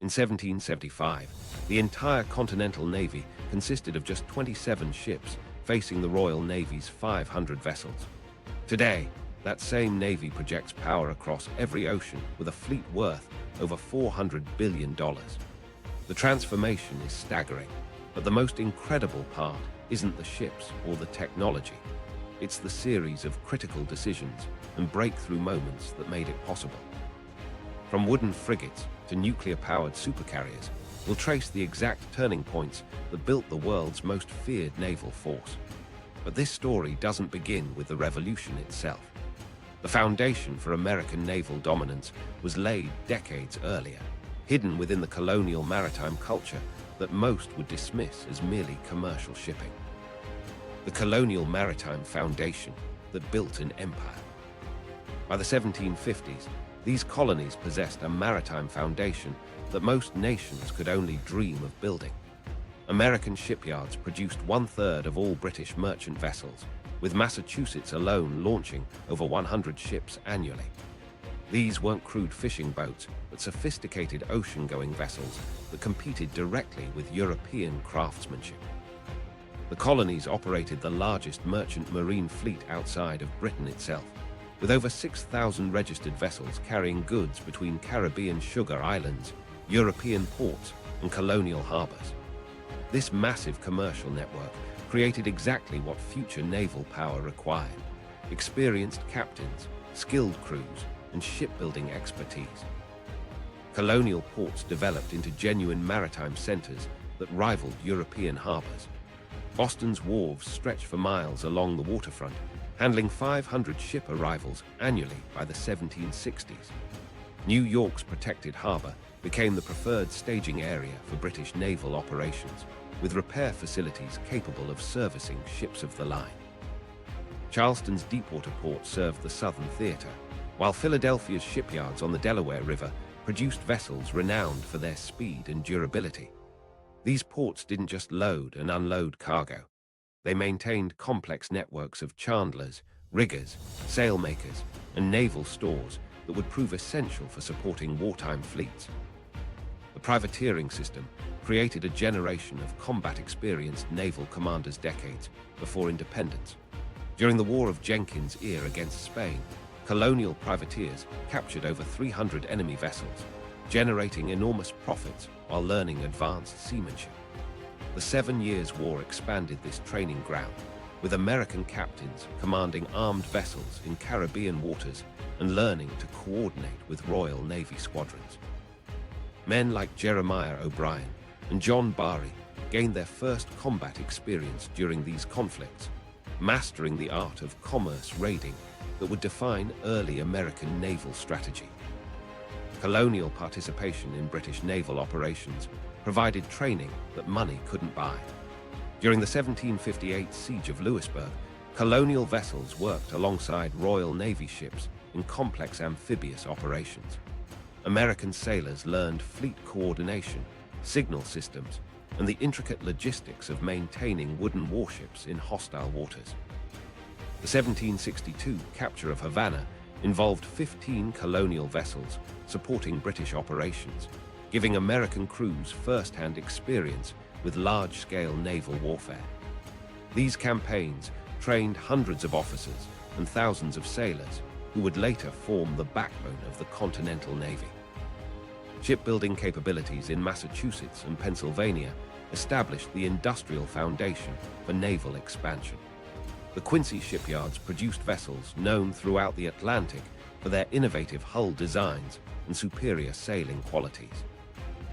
In 1775, the entire Continental Navy consisted of just 27 ships facing the Royal Navy's 500 vessels. Today, that same Navy projects power across every ocean with a fleet worth over $400 billion. The transformation is staggering, but the most incredible part isn't the ships or the technology. It's the series of critical decisions and breakthrough moments that made it possible. From wooden frigates to nuclear-powered supercarriers, we'll trace the exact turning points that built the world's most feared naval force. But this story doesn't begin with the revolution itself. The foundation for American naval dominance was laid decades earlier, hidden within the colonial maritime culture that most would dismiss as merely commercial shipping. The colonial maritime foundation that built an empire. By the 1750s, these colonies possessed a maritime foundation that most nations could only dream of building. American shipyards produced 1/3 of all British merchant vessels, with Massachusetts alone launching over 100 ships annually. These weren't crude fishing boats, but sophisticated ocean-going vessels that competed directly with European craftsmanship. The colonies operated the largest merchant marine fleet outside of Britain itself, with over 6,000 registered vessels carrying goods between Caribbean sugar islands, European ports, and colonial harbors. This massive commercial network created exactly what future naval power required: experienced captains, skilled crews, and shipbuilding expertise. Colonial ports developed into genuine maritime centers that rivaled European harbors. Boston's wharves stretched for miles along the waterfront, handling 500 ship arrivals annually by the 1760s. New York's protected harbor became the preferred staging area for British naval operations, with repair facilities capable of servicing ships of the line. Charleston's deepwater port served the Southern Theater, while Philadelphia's shipyards on the Delaware River produced vessels renowned for their speed and durability. These ports didn't just load and unload cargo. They maintained complex networks of chandlers, riggers, sailmakers, and naval stores that would prove essential for supporting wartime fleets. The privateering system created a generation of combat-experienced naval commanders decades before independence. During the War of Jenkins' Ear against Spain, colonial privateers captured over 300 enemy vessels, generating enormous profits while learning advanced seamanship. The 7 Years' War expanded this training ground, with American captains commanding armed vessels in Caribbean waters and learning to coordinate with Royal Navy squadrons. Men like Jeremiah O'Brien and John Barry gained their first combat experience during these conflicts, mastering the art of commerce raiding that would define early American naval strategy. Colonial participation in British naval operations provided training that money couldn't buy. During the 1758 Siege of Louisburg, colonial vessels worked alongside Royal Navy ships in complex amphibious operations. American sailors learned fleet coordination, signal systems, and the intricate logistics of maintaining wooden warships in hostile waters. The 1762 capture of Havana involved 15 colonial vessels supporting British operations, giving American crews first-hand experience with large-scale naval warfare. These campaigns trained hundreds of officers and thousands of sailors who would later form the backbone of the Continental Navy. Shipbuilding capabilities in Massachusetts and Pennsylvania established the industrial foundation for naval expansion. The Quincy shipyards produced vessels known throughout the Atlantic for their innovative hull designs and superior sailing qualities.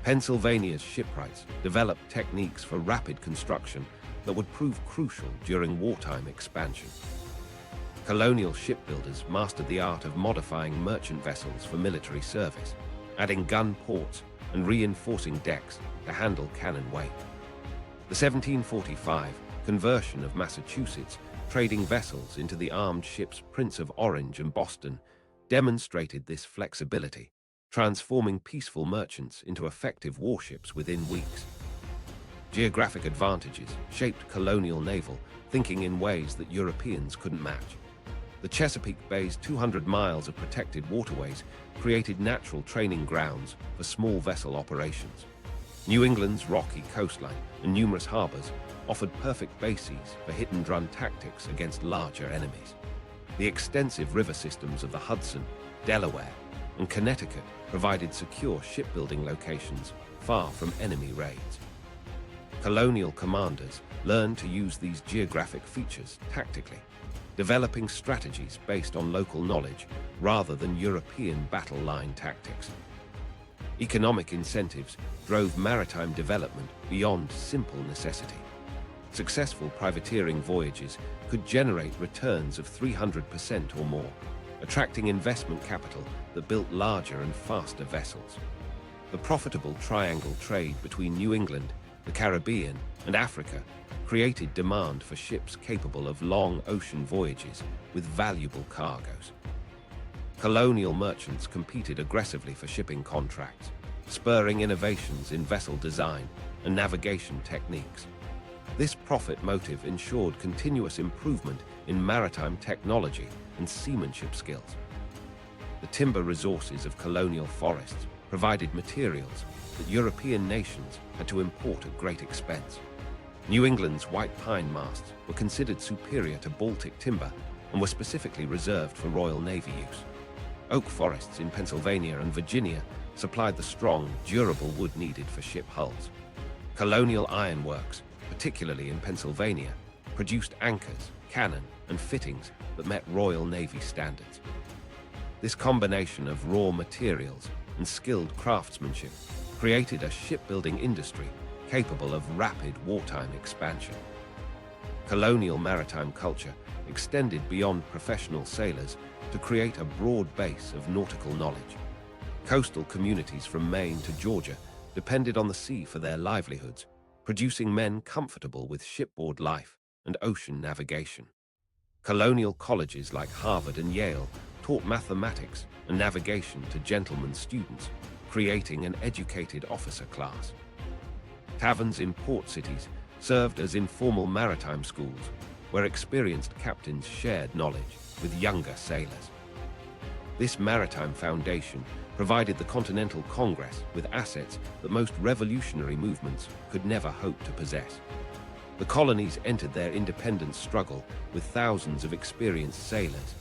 Pennsylvania's shipwrights developed techniques for rapid construction that would prove crucial during wartime expansion. Colonial shipbuilders mastered the art of modifying merchant vessels for military service, adding gun ports and reinforcing decks to handle cannon weight. The 1745 conversion of Massachusetts trading vessels into the armed ships Prince of Orange and Boston demonstrated this flexibility, transforming peaceful merchants into effective warships within weeks. Geographic advantages shaped colonial naval thinking in ways that Europeans couldn't match. The Chesapeake Bay's 200 miles of protected waterways created natural training grounds for small vessel operations. New England's rocky coastline and numerous harbors offered perfect bases for hit-and-run tactics against larger enemies. The extensive river systems of the Hudson, Delaware, and Connecticut provided secure shipbuilding locations far from enemy raids. Colonial commanders learned to use these geographic features tactically, developing strategies based on local knowledge rather than European battle line tactics. Economic incentives drove maritime development beyond simple necessity. Successful privateering voyages could generate returns of 300% or more, attracting investment capital that built larger and faster vessels. The profitable triangle trade between New England, the Caribbean, and Africa created demand for ships capable of long ocean voyages with valuable cargoes. Colonial merchants competed aggressively for shipping contracts, spurring innovations in vessel design and navigation techniques. This profit motive ensured continuous improvement in maritime technology and seamanship skills. The timber resources of colonial forests provided materials that European nations had to import at great expense. New England's white pine masts were considered superior to Baltic timber and were specifically reserved for Royal Navy use. Oak forests in Pennsylvania and Virginia supplied the strong, durable wood needed for ship hulls. Colonial ironworks, particularly in Pennsylvania, produced anchors, cannon, and fittings that met Royal Navy standards. This combination of raw materials and skilled craftsmanship created a shipbuilding industry capable of rapid wartime expansion. Colonial maritime culture extended beyond professional sailors to create a broad base of nautical knowledge. Coastal communities from Maine to Georgia depended on the sea for their livelihoods, producing men comfortable with shipboard life and ocean navigation. Colonial colleges like Harvard and Yale taught mathematics and navigation to gentlemen students, creating an educated officer class. Taverns in port cities served as informal maritime schools, where experienced captains shared knowledge with younger sailors. This maritime foundation provided the Continental Congress with assets that most revolutionary movements could never hope to possess. The colonies entered their independence struggle with thousands of experienced sailors,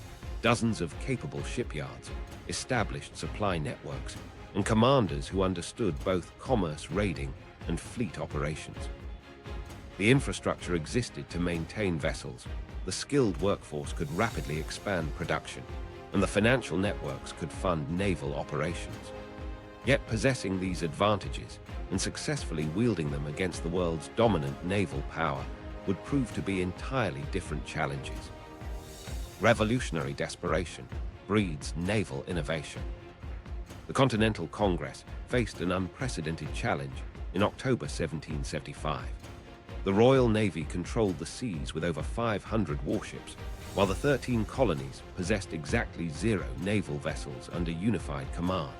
dozens of capable shipyards, established supply networks, and commanders who understood both commerce raiding and fleet operations. The infrastructure existed to maintain vessels, the skilled workforce could rapidly expand production, and the financial networks could fund naval operations. Yet possessing these advantages and successfully wielding them against the world's dominant naval power would prove to be entirely different challenges. Revolutionary desperation breeds naval innovation. The Continental Congress faced an unprecedented challenge in October 1775. The Royal Navy controlled the seas with over 500 warships, while the 13 colonies possessed exactly 0 naval vessels under unified command.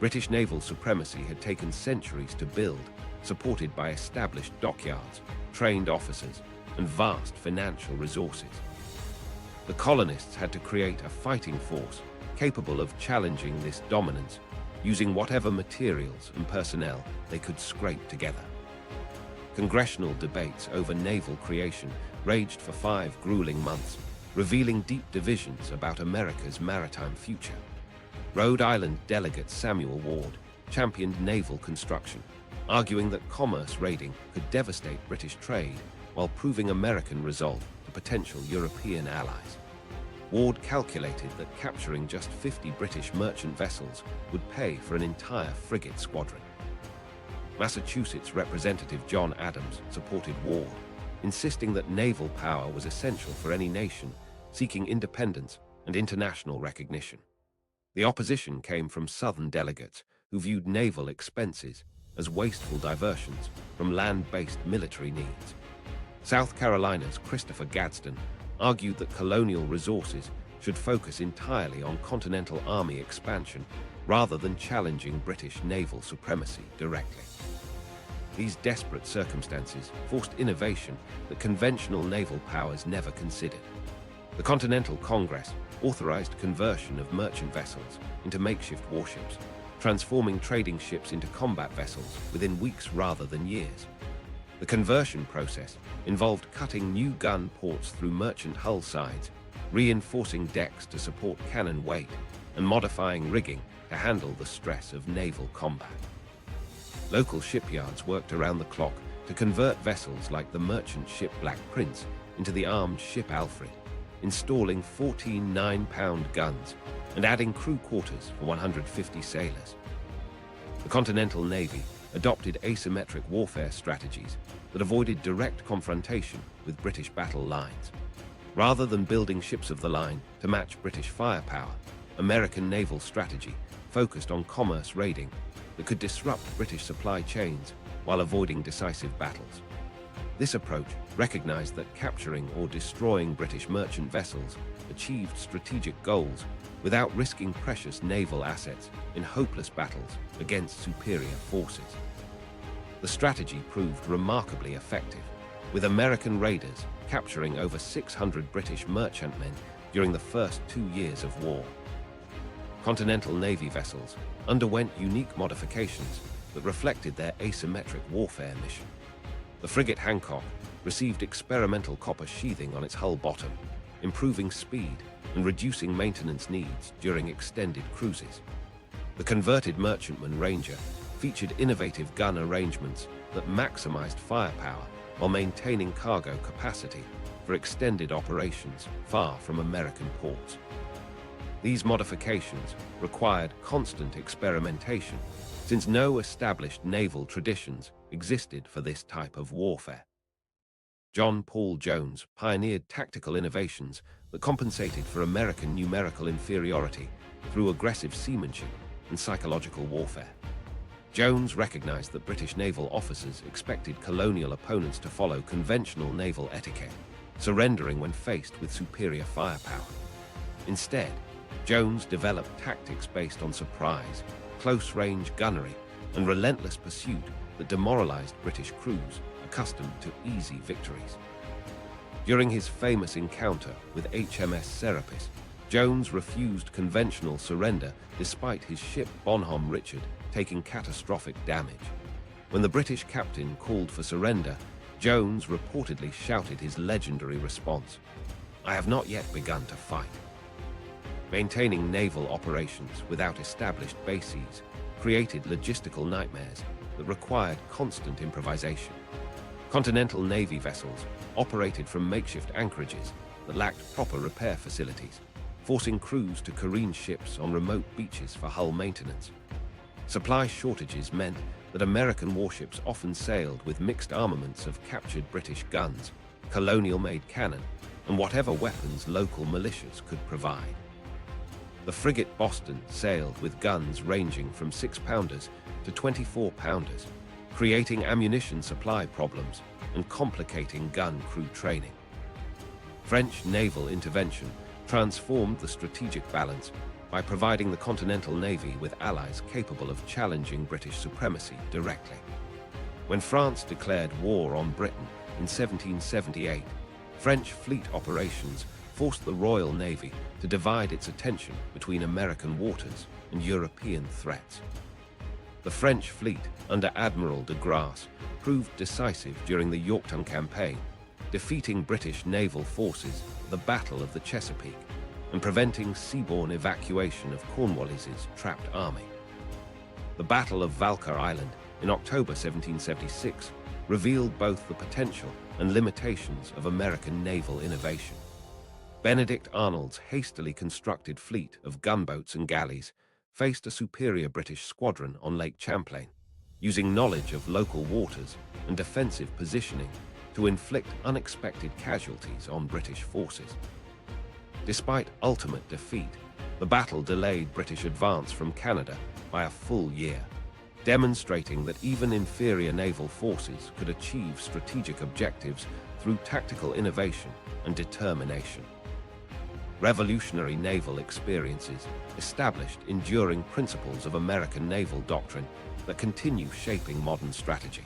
British naval supremacy had taken centuries to build, supported by established dockyards, trained officers, and vast financial resources. The colonists had to create a fighting force capable of challenging this dominance, using whatever materials and personnel they could scrape together. Congressional debates over naval creation raged for 5 grueling months, revealing deep divisions about America's maritime future. Rhode Island delegate Samuel Ward championed naval construction, arguing that commerce raiding could devastate British trade while proving American resolve to potential European allies. Ward calculated that capturing just 50 British merchant vessels would pay for an entire frigate squadron. Massachusetts Representative John Adams supported Ward, insisting that naval power was essential for any nation seeking independence and international recognition. The opposition came from Southern delegates who viewed naval expenses as wasteful diversions from land-based military needs. South Carolina's Christopher Gadsden argued that colonial resources should focus entirely on Continental Army expansion rather than challenging British naval supremacy directly. These desperate circumstances forced innovation that conventional naval powers never considered. The Continental Congress authorized conversion of merchant vessels into makeshift warships, transforming trading ships into combat vessels within weeks rather than years. The conversion process involved cutting new gun ports through merchant hull sides, reinforcing decks to support cannon weight, and modifying rigging to handle the stress of naval combat. Local shipyards worked around the clock to convert vessels like the merchant ship Black Prince into the armed ship Alfred, installing 14 9-pound guns and adding crew quarters for 150 sailors. The Continental Navy adopted asymmetric warfare strategies that avoided direct confrontation with British battle lines. Rather than building ships of the line to match British firepower, American naval strategy focused on commerce raiding that could disrupt British supply chains while avoiding decisive battles. This approach recognized that capturing or destroying British merchant vessels achieved strategic goals without risking precious naval assets in hopeless battles against superior forces. The strategy proved remarkably effective, with American raiders capturing over 600 British merchantmen during the first 2 years of war. Continental Navy vessels underwent unique modifications that reflected their asymmetric warfare mission. The frigate Hancock received experimental copper sheathing on its hull bottom, improving speed and reducing maintenance needs during extended cruises. The converted merchantman Ranger featured innovative gun arrangements that maximized firepower while maintaining cargo capacity for extended operations far from American ports. These modifications required constant experimentation, since no established naval traditions existed for this type of warfare. John Paul Jones pioneered tactical innovations that compensated for American numerical inferiority through aggressive seamanship and psychological warfare. Jones recognized that British naval officers expected colonial opponents to follow conventional naval etiquette, surrendering when faced with superior firepower. Instead, Jones developed tactics based on surprise, close-range gunnery, and relentless pursuit that demoralized British crews accustomed to easy victories. During his famous encounter with HMS Serapis, Jones refused conventional surrender despite his ship Bonhomme Richard taking catastrophic damage. When the British captain called for surrender, Jones reportedly shouted his legendary response, "I have not yet begun to fight." Maintaining naval operations without established bases created logistical nightmares that required constant improvisation. Continental Navy vessels operated from makeshift anchorages that lacked proper repair facilities, forcing crews to careen ships on remote beaches for hull maintenance. Supply shortages meant that American warships often sailed with mixed armaments of captured British guns, colonial-made cannon, and whatever weapons local militias could provide. The frigate Boston sailed with guns ranging from 6-pounders to 24-pounders, creating ammunition supply problems and complicating gun crew training. French naval intervention transformed the strategic balance by providing the Continental Navy with allies capable of challenging British supremacy directly. When France declared war on Britain in 1778, French fleet operations forced the Royal Navy to divide its attention between American waters and European threats. The French fleet, under Admiral de Grasse, proved decisive during the Yorktown campaign, defeating British naval forces at the Battle of the Chesapeake and preventing seaborne evacuation of Cornwallis's trapped army. The Battle of Valker Island in October 1776 revealed both the potential and limitations of American naval innovation. Benedict Arnold's hastily constructed fleet of gunboats and galleys faced a superior British squadron on Lake Champlain, using knowledge of local waters and defensive positioning to inflict unexpected casualties on British forces. Despite ultimate defeat, the battle delayed British advance from Canada by a full year, demonstrating that even inferior naval forces could achieve strategic objectives through tactical innovation and determination. Revolutionary naval experiences established enduring principles of American naval doctrine that continue shaping modern strategy.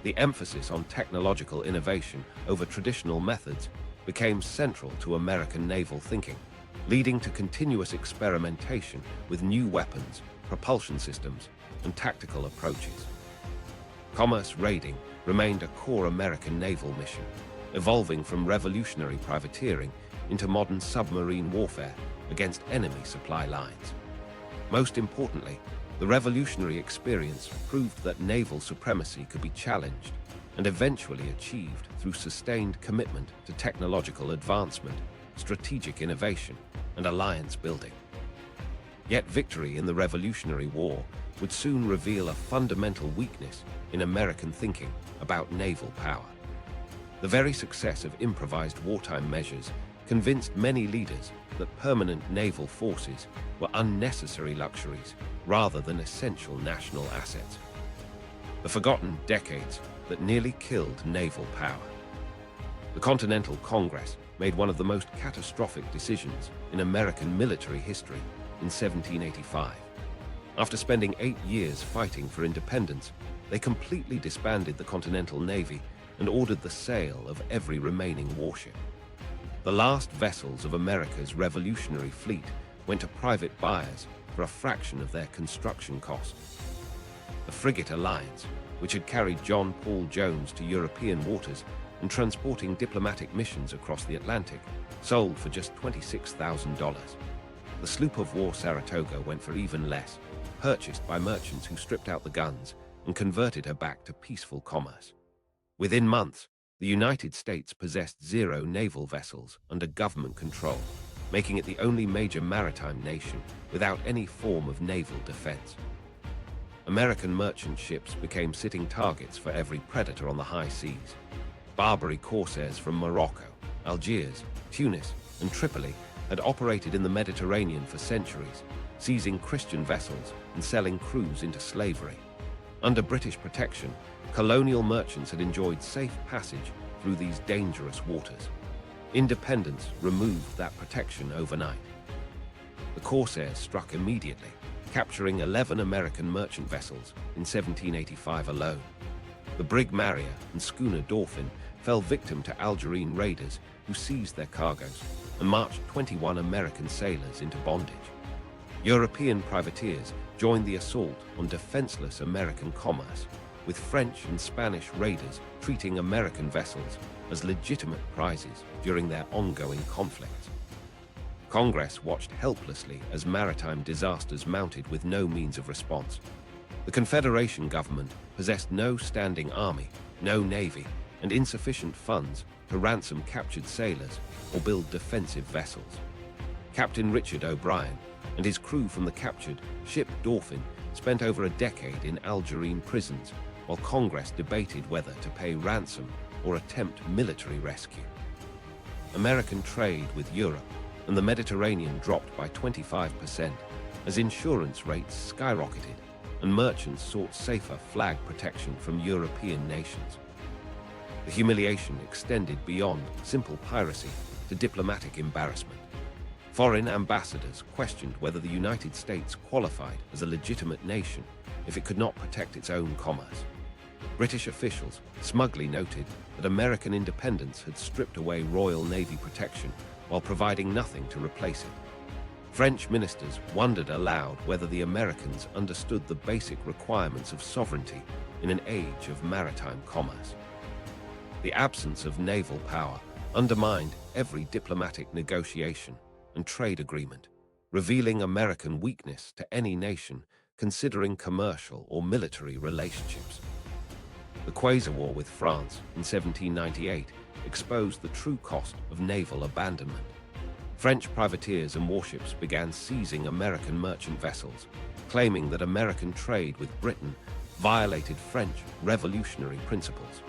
The emphasis on technological innovation over traditional methods became central to American naval thinking, leading to continuous experimentation with new weapons, propulsion systems, and tactical approaches. Commerce raiding remained a core American naval mission, evolving from revolutionary privateering into modern submarine warfare against enemy supply lines. Most importantly, the revolutionary experience proved that naval supremacy could be challenged and eventually achieved through sustained commitment to technological advancement, strategic innovation, and alliance building. Yet victory in the Revolutionary War would soon reveal a fundamental weakness in American thinking about naval power. The very success of improvised wartime measures convinced many leaders that permanent naval forces were unnecessary luxuries rather than essential national assets. The forgotten decades that nearly killed naval power. The Continental Congress made one of the most catastrophic decisions in American military history in 1785. After spending 8 years fighting for independence, they completely disbanded the Continental Navy and ordered the sale of every remaining warship. The last vessels of America's Revolutionary fleet went to private buyers for a fraction of their construction costs. The frigate Alliance, which had carried John Paul Jones to European waters and transporting diplomatic missions across the Atlantic, sold for just $26,000. The sloop of war Saratoga went for even less, purchased by merchants who stripped out the guns and converted her back to peaceful commerce. Within months, the United States possessed 0 naval vessels under government control, making it the only major maritime nation without any form of naval defense. American merchant ships became sitting targets for every predator on the high seas. Barbary corsairs from Morocco, Algiers, Tunis, and Tripoli had operated in the Mediterranean for centuries, seizing Christian vessels and selling crews into slavery. Under British protection, colonial merchants had enjoyed safe passage through these dangerous waters. Independence removed that protection overnight. The corsairs struck immediately, capturing 11 American merchant vessels in 1785 alone. The brig Maria and schooner Dauphin fell victim to Algerine raiders who seized their cargoes and marched 21 American sailors into bondage. European privateers joined the assault on defenseless American commerce, with French and Spanish raiders treating American vessels as legitimate prizes during their ongoing conflicts. Congress watched helplessly as maritime disasters mounted with no means of response. The Confederation government possessed no standing army, no navy, and insufficient funds to ransom captured sailors or build defensive vessels. Captain Richard O'Brien and his crew from the captured ship Dauphin spent over a decade in Algerine prisons while Congress debated whether to pay ransom or attempt military rescue. American trade with Europe and the Mediterranean dropped by 25% as insurance rates skyrocketed and merchants sought safer flag protection from European nations. The humiliation extended beyond simple piracy to diplomatic embarrassment. Foreign ambassadors questioned whether the United States qualified as a legitimate nation if it could not protect its own commerce. British officials smugly noted that American independence had stripped away Royal Navy protection while providing nothing to replace it. French ministers wondered aloud whether the Americans understood the basic requirements of sovereignty in an age of maritime commerce. The absence of naval power undermined every diplomatic negotiation and trade agreement, revealing American weakness to any nation considering commercial or military relationships. The Quasi-War with France in 1798 exposed the true cost of naval abandonment. French privateers and warships began seizing American merchant vessels, claiming that American trade with Britain violated French revolutionary principles.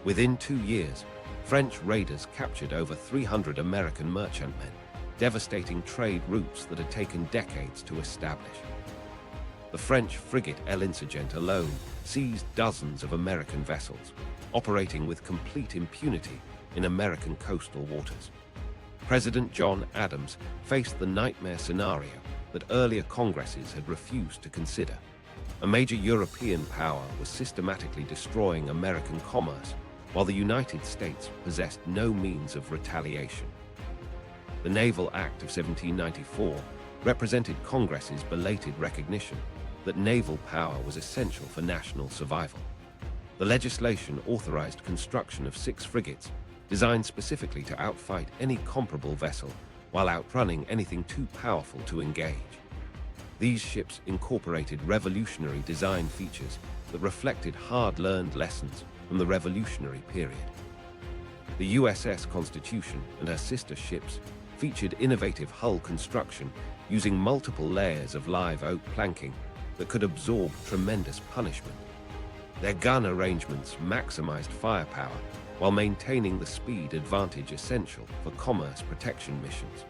Within 2 years, French raiders captured over 300 American merchantmen, devastating trade routes that had taken decades to establish. The French frigate L'Insurgent alone seized dozens of American vessels, operating with complete impunity in American coastal waters. President John Adams faced the nightmare scenario that earlier Congresses had refused to consider. A major European power was systematically destroying American commerce while the United States possessed no means of retaliation. The Naval Act of 1794 represented Congress's belated recognition that naval power was essential for national survival. The legislation authorized construction of 6 frigates designed specifically to outfight any comparable vessel while outrunning anything too powerful to engage. These ships incorporated revolutionary design features that reflected hard-learned lessons from the Revolutionary period. The USS Constitution and her sister ships featured innovative hull construction using multiple layers of live oak planking that could absorb tremendous punishment. Their gun arrangements maximized firepower while maintaining the speed advantage essential for commerce protection missions.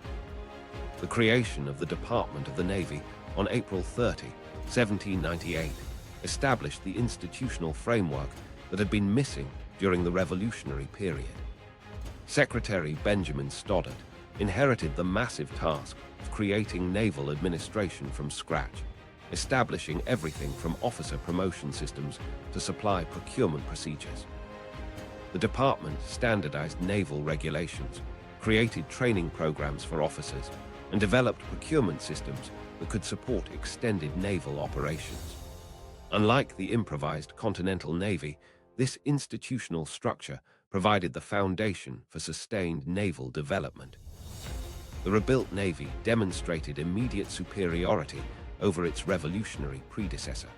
The creation of the Department of the Navy on April 30, 1798, established the institutional framework that had been missing during the Revolutionary period. Secretary Benjamin Stoddard inherited the massive task of creating naval administration from scratch, establishing everything from officer promotion systems to supply procurement procedures. The department standardized naval regulations, created training programs for officers, and developed procurement systems that could support extended naval operations. Unlike the improvised Continental Navy, this institutional structure provided the foundation for sustained naval development. The rebuilt Navy demonstrated immediate superiority over its revolutionary predecessor.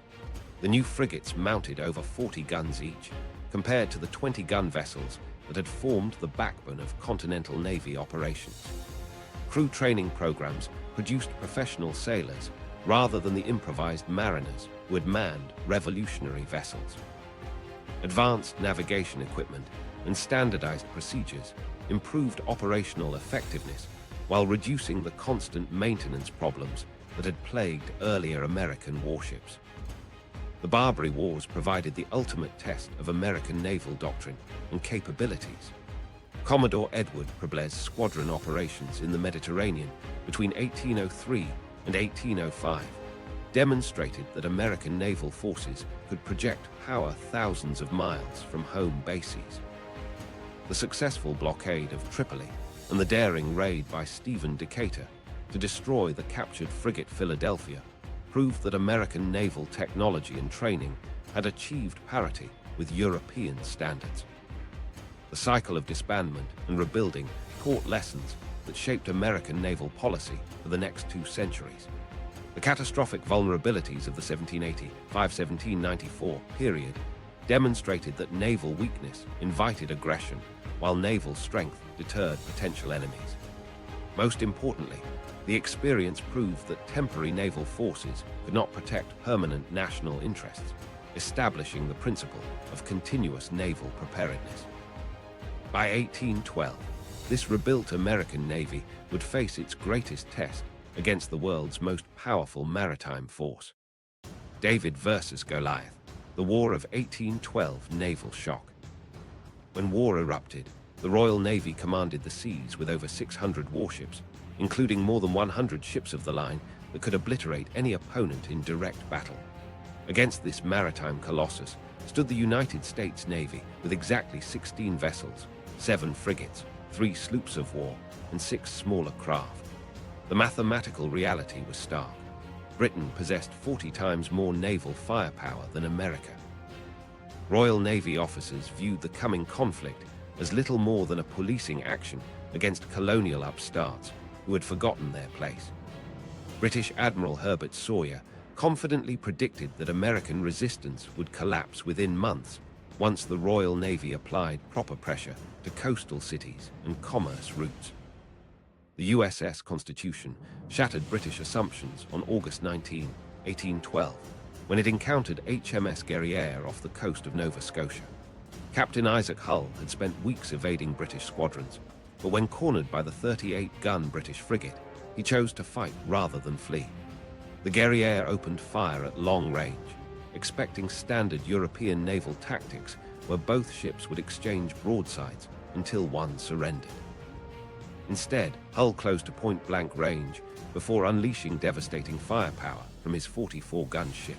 The new frigates mounted over 40 guns each, compared to the 20-gun vessels that had formed the backbone of Continental Navy operations. Crew training programs produced professional sailors rather than the improvised mariners who had manned revolutionary vessels. Advanced navigation equipment and standardized procedures improved operational effectiveness while reducing the constant maintenance problems that had plagued earlier American warships. The Barbary Wars provided the ultimate test of American naval doctrine and capabilities. Commodore Edward Prebles's squadron operations in the Mediterranean between 1803 and 1805 demonstrated that American naval forces could project power thousands of miles from home bases. The successful blockade of Tripoli and the daring raid by Stephen Decatur to destroy the captured frigate Philadelphia proved that American naval technology and training had achieved parity with European standards. The cycle of disbandment and rebuilding taught lessons that shaped American naval policy for the next 2 centuries. The catastrophic vulnerabilities of the 1785-1794 period demonstrated that naval weakness invited aggression, while naval strength deterred potential enemies. Most importantly, the experience proved that temporary naval forces could not protect permanent national interests, establishing the principle of continuous naval preparedness. By 1812, this rebuilt American Navy would face its greatest test against the world's most powerful maritime force. David versus Goliath, the War of 1812 naval shock. When war erupted, the Royal Navy commanded the seas with over 600 warships, including more than 100 ships of the line that could obliterate any opponent in direct battle. Against this maritime colossus stood the United States Navy with exactly 16 vessels, 7 frigates, 3 sloops of war, and 6 smaller craft. The mathematical reality was stark. Britain possessed 40 times more naval firepower than America. Royal Navy officers viewed the coming conflict as little more than a policing action against colonial upstarts who had forgotten their place. British Admiral Herbert Sawyer confidently predicted that American resistance would collapse within months once the Royal Navy applied proper pressure to coastal cities and commerce routes. The USS Constitution shattered British assumptions on August 19, 1812, when it encountered HMS Guerriere off the coast of Nova Scotia. Captain Isaac Hull had spent weeks evading British squadrons, but when cornered by the 38-gun British frigate, he chose to fight rather than flee. The Guerriere opened fire at long range, expecting standard European naval tactics where both ships would exchange broadsides until one surrendered. Instead, Hull closed to point-blank range before unleashing devastating firepower from his 44-gun ship.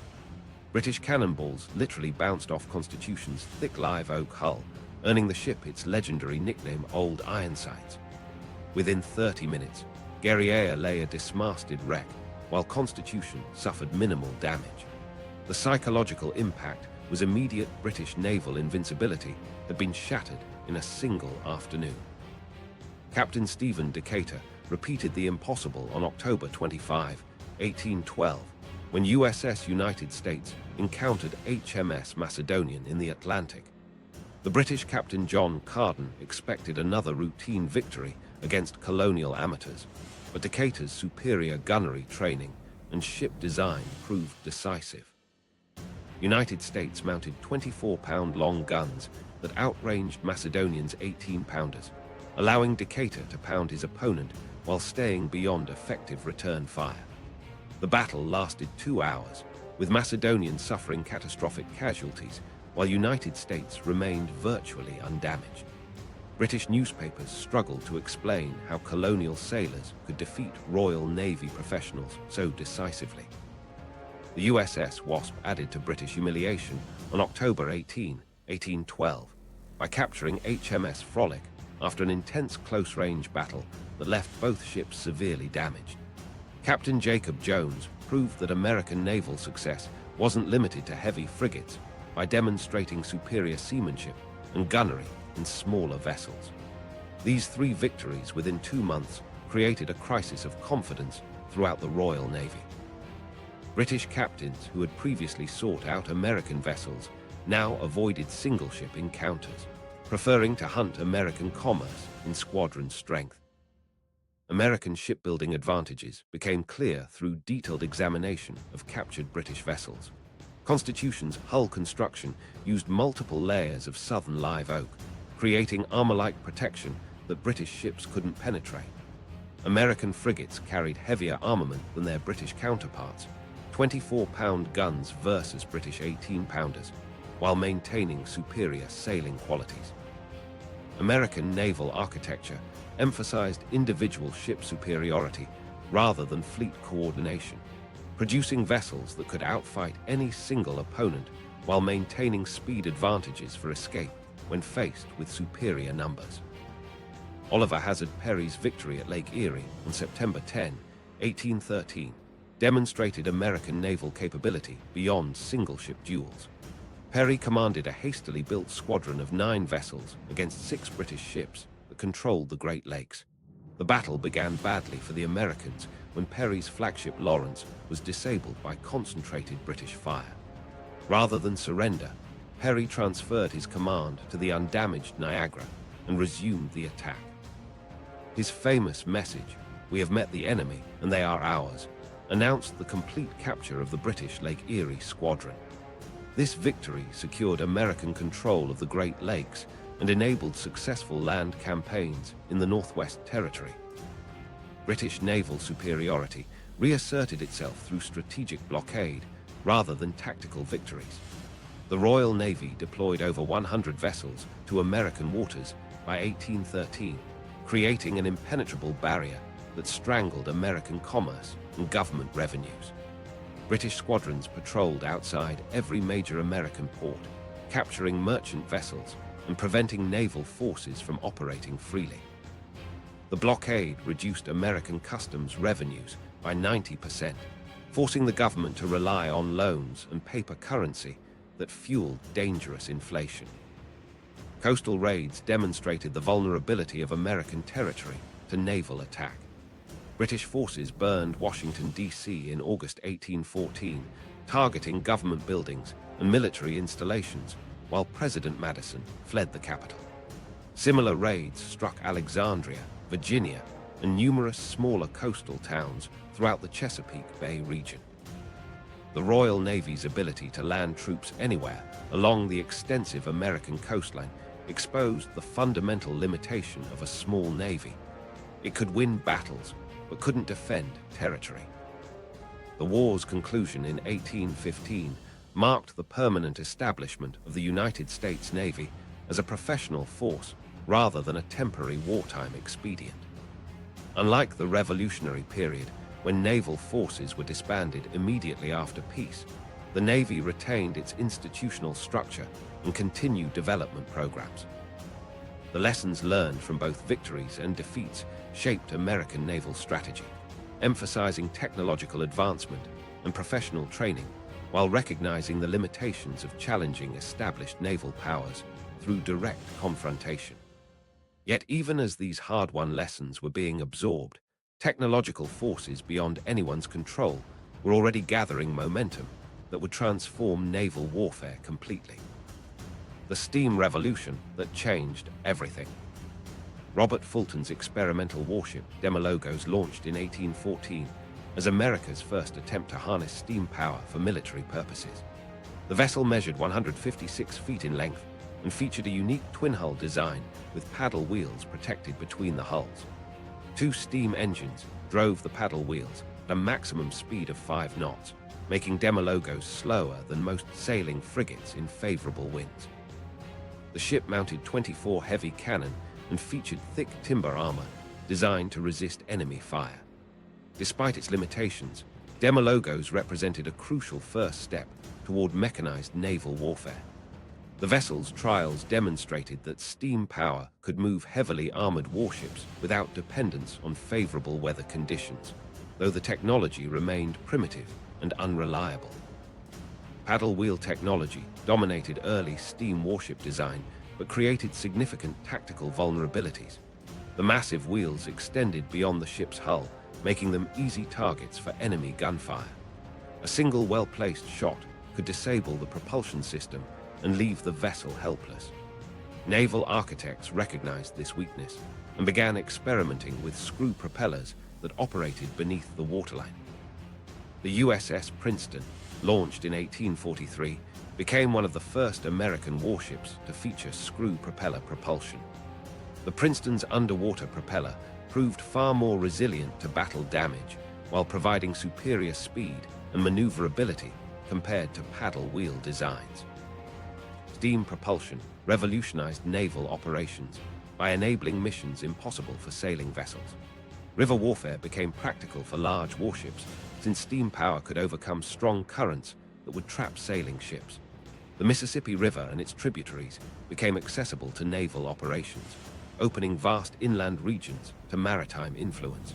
British cannonballs literally bounced off Constitution's thick live oak hull, earning the ship its legendary nickname Old Ironsides. Within 30 minutes, Guerriere lay a dismasted wreck, while Constitution suffered minimal damage. The psychological impact was immediate. British naval invincibility had been shattered in a single afternoon. Captain Stephen Decatur repeated the impossible on October 25, 1812, when USS United States encountered HMS Macedonian in the Atlantic. The British Captain John Carden expected another routine victory against colonial amateurs, but Decatur's superior gunnery training and ship design proved decisive. United States mounted 24-pound long guns that outranged Macedonian's 18-pounders, allowing Decatur to pound his opponent while staying beyond effective return fire. The battle lasted 2 hours, with Macedonians suffering catastrophic casualties, while United States remained virtually undamaged. British newspapers struggled to explain how colonial sailors could defeat Royal Navy professionals so decisively. The USS Wasp added to British humiliation on October 18, 1812, by capturing HMS Frolic after an intense close-range battle that left both ships severely damaged. Captain Jacob Jones proved that American naval success wasn't limited to heavy frigates by demonstrating superior seamanship and gunnery in smaller vessels. These 3 victories within 2 months created a crisis of confidence throughout the Royal Navy. British captains who had previously sought out American vessels now avoided single-ship encounters, preferring to hunt American commerce in squadron strength. American shipbuilding advantages became clear through detailed examination of captured British vessels. Constitution's hull construction used multiple layers of southern live oak, creating armor-like protection that British ships couldn't penetrate. American frigates carried heavier armament than their British counterparts, 24-pound guns versus British 18-pounders, while maintaining superior sailing qualities. American naval architecture emphasized individual ship superiority rather than fleet coordination, producing vessels that could outfight any single opponent while maintaining speed advantages for escape when faced with superior numbers. Oliver Hazard Perry's victory at Lake Erie on September 10, 1813, demonstrated American naval capability beyond single-ship duels. Perry commanded a hastily built squadron of 9 vessels against 6 British ships that controlled the Great Lakes. The battle began badly for the Americans when Perry's flagship Lawrence was disabled by concentrated British fire. Rather than surrender, Perry transferred his command to the undamaged Niagara and resumed the attack. His famous message, "We have met the enemy and they are ours," announced the complete capture of the British Lake Erie squadron. This victory secured American control of the Great Lakes and enabled successful land campaigns in the Northwest Territory. British naval superiority reasserted itself through strategic blockade rather than tactical victories. The Royal Navy deployed over 100 vessels to American waters by 1813, creating an impenetrable barrier that strangled American commerce and government revenues. British squadrons patrolled outside every major American port, capturing merchant vessels and preventing naval forces from operating freely. The blockade reduced American customs revenues by 90%, forcing the government to rely on loans and paper currency that fueled dangerous inflation. Coastal raids demonstrated the vulnerability of American territory to naval attack. British forces burned Washington, D.C. in August 1814, targeting government buildings and military installations, while President Madison fled the capital. Similar raids struck Alexandria, Virginia, and numerous smaller coastal towns throughout the Chesapeake Bay region. The Royal Navy's ability to land troops anywhere along the extensive American coastline exposed the fundamental limitation of a small navy. It could win battles, but couldn't defend territory. The war's conclusion in 1815 marked the permanent establishment of the United States Navy as a professional force rather than a temporary wartime expedient. Unlike the Revolutionary period, when naval forces were disbanded immediately after peace, the Navy retained its institutional structure and continued development programs. The lessons learned from both victories and defeats shaped American naval strategy, emphasizing technological advancement and professional training while recognizing the limitations of challenging established naval powers through direct confrontation. Yet even as these hard-won lessons were being absorbed, technological forces beyond anyone's control were already gathering momentum that would transform naval warfare completely. The steam revolution that changed everything. Robert Fulton's experimental warship, Demologos, launched in 1814 as America's first attempt to harness steam power for military purposes. The vessel measured 156 feet in length and featured a unique twin-hull design with paddle wheels protected between the hulls. 2 steam engines drove the paddle wheels at a maximum speed of 5 knots, making Demologos slower than most sailing frigates in favorable winds. The ship mounted 24 heavy cannon and featured thick timber armor designed to resist enemy fire. Despite its limitations, Demologos represented a crucial first step toward mechanized naval warfare. The vessel's trials demonstrated that steam power could move heavily armored warships without dependence on favorable weather conditions, though the technology remained primitive and unreliable. Paddle wheel technology dominated early steam warship design but created significant tactical vulnerabilities. The massive wheels extended beyond the ship's hull, making them easy targets for enemy gunfire. A single well-placed shot could disable the propulsion system and leave the vessel helpless. Naval architects recognized this weakness and began experimenting with screw propellers that operated beneath the waterline. The USS Princeton, launched in 1843, became one of the first American warships to feature screw propeller propulsion. The Princeton's underwater propeller proved far more resilient to battle damage while providing superior speed and maneuverability compared to paddle wheel designs. Steam propulsion revolutionized naval operations by enabling missions impossible for sailing vessels. River warfare became practical for large warships since steam power could overcome strong currents that would trap sailing ships. The Mississippi River and its tributaries became accessible to naval operations, opening vast inland regions to maritime influence.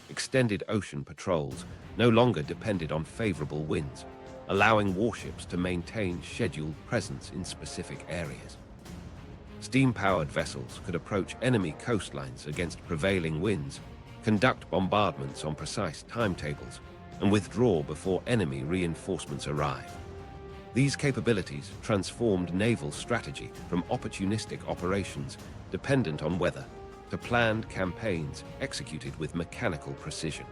Extended ocean patrols no longer depended on favorable winds, allowing warships to maintain scheduled presence in specific areas. Steam-powered vessels could approach enemy coastlines against prevailing winds, conduct bombardments on precise timetables, and withdraw before enemy reinforcements arrive. These capabilities transformed naval strategy from opportunistic operations dependent on weather to planned campaigns executed with mechanical precision.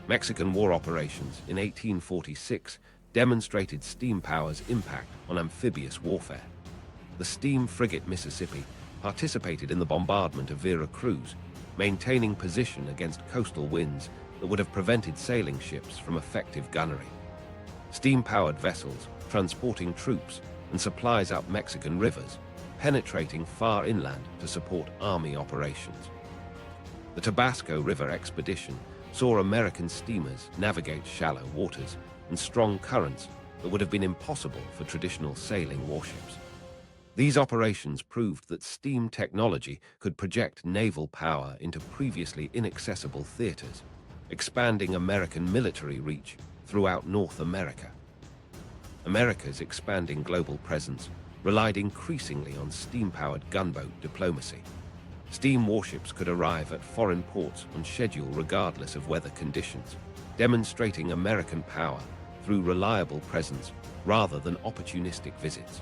Mexican War operations in 1846 demonstrated steam power's impact on amphibious warfare. The steam frigate Mississippi participated in the bombardment of Veracruz, maintaining position against coastal winds that would have prevented sailing ships from effective gunnery. Steam-powered vessels transporting troops and supplies up Mexican rivers, penetrating far inland to support army operations. The Tabasco River expedition saw American steamers navigate shallow waters and strong currents that would have been impossible for traditional sailing warships. These operations proved that steam technology could project naval power into previously inaccessible theaters, expanding American military reach throughout North America. America's expanding global presence relied increasingly on steam-powered gunboat diplomacy. Steam warships could arrive at foreign ports on schedule regardless of weather conditions, demonstrating American power through reliable presence rather than opportunistic visits.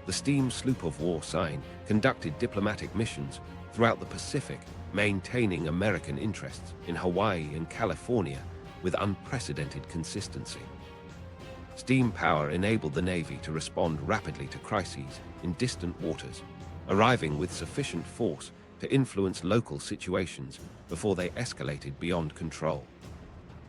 The steam sloop of war sign conducted diplomatic missions throughout the Pacific, maintaining American interests in Hawaii and California with unprecedented consistency. Steam power enabled the Navy to respond rapidly to crises in distant waters, arriving with sufficient force to influence local situations before they escalated beyond control.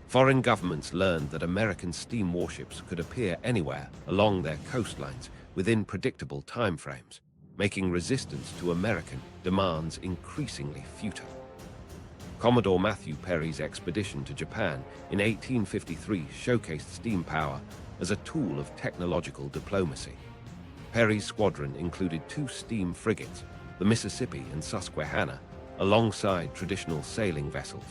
Foreign governments learned that American steam warships could appear anywhere along their coastlines within predictable timeframes, making resistance to American demands increasingly futile. Commodore Matthew Perry's expedition to Japan in 1853 showcased steam power as a tool of technological diplomacy. Perry's squadron included 2 steam frigates, the Mississippi and Susquehanna, alongside traditional sailing vessels.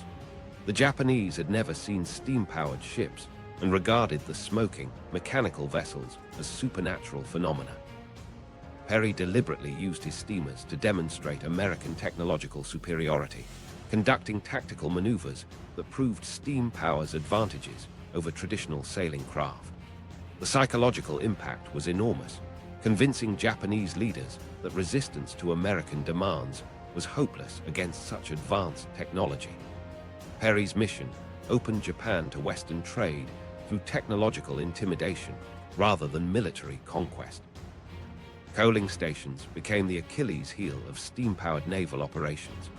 The Japanese had never seen steam-powered ships and regarded the smoking, mechanical vessels as supernatural phenomena. Perry deliberately used his steamers to demonstrate American technological superiority, conducting tactical maneuvers that proved steam power's advantages over traditional sailing craft. The psychological impact was enormous, convincing Japanese leaders that resistance to American demands was hopeless against such advanced technology. Perry's mission opened Japan to Western trade through technological intimidation rather than military conquest. Coaling stations became the Achilles heel of steam-powered naval operations.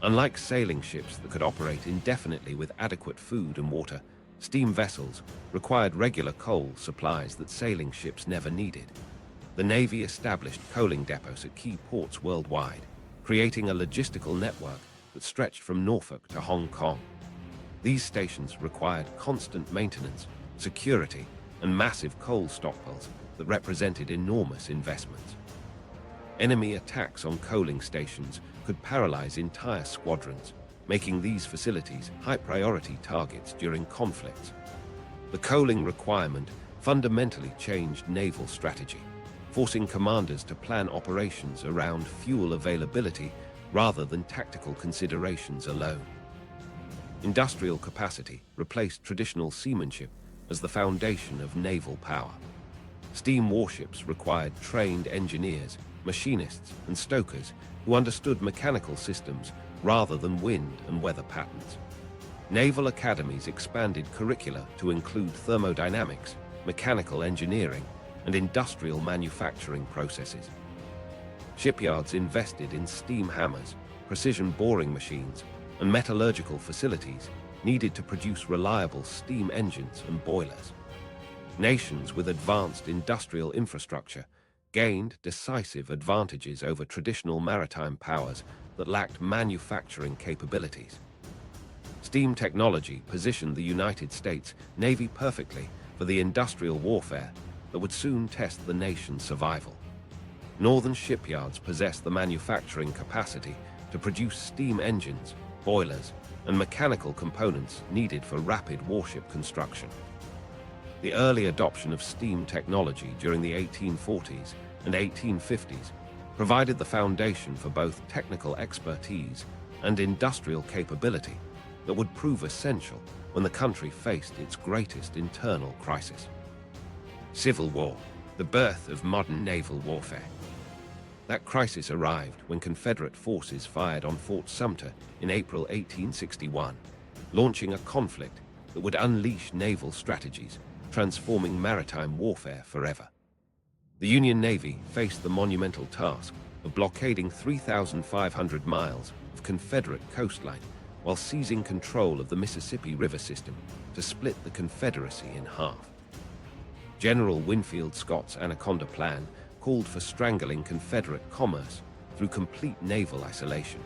Unlike sailing ships that could operate indefinitely with adequate food and water, steam vessels required regular coal supplies that sailing ships never needed. The Navy established coaling depots at key ports worldwide, creating a logistical network that stretched from Norfolk to Hong Kong. These stations required constant maintenance, security, and massive coal stockpiles that represented enormous investments. Enemy attacks on coaling stations could paralyze entire squadrons, making these facilities high-priority targets during conflicts. The coaling requirement fundamentally changed naval strategy, forcing commanders to plan operations around fuel availability rather than tactical considerations alone. Industrial capacity replaced traditional seamanship as the foundation of naval power. Steam warships required trained engineers, machinists, and stokers who understood mechanical systems rather than wind and weather patterns. Naval academies expanded curricula to include thermodynamics, mechanical engineering, and industrial manufacturing processes. Shipyards invested in steam hammers, precision boring machines, and metallurgical facilities needed to produce reliable steam engines and boilers. Nations with advanced industrial infrastructure gained decisive advantages over traditional maritime powers that lacked manufacturing capabilities. Steam technology positioned the United States Navy perfectly for the industrial warfare that would soon test the nation's survival. Northern shipyards possessed the manufacturing capacity to produce steam engines, boilers, and mechanical components needed for rapid warship construction. The early adoption of steam technology during the 1840s and 1850s provided the foundation for both technical expertise and industrial capability that would prove essential when the country faced its greatest internal crisis. Civil War, the birth of modern naval warfare. That crisis arrived when Confederate forces fired on Fort Sumter in April 1861, launching a conflict that would unleash naval strategies, transforming maritime warfare forever. The Union Navy faced the monumental task of blockading 3,500 miles of Confederate coastline while seizing control of the Mississippi River system to split the Confederacy in half. General Winfield Scott's Anaconda Plan called for strangling Confederate commerce through complete naval isolation,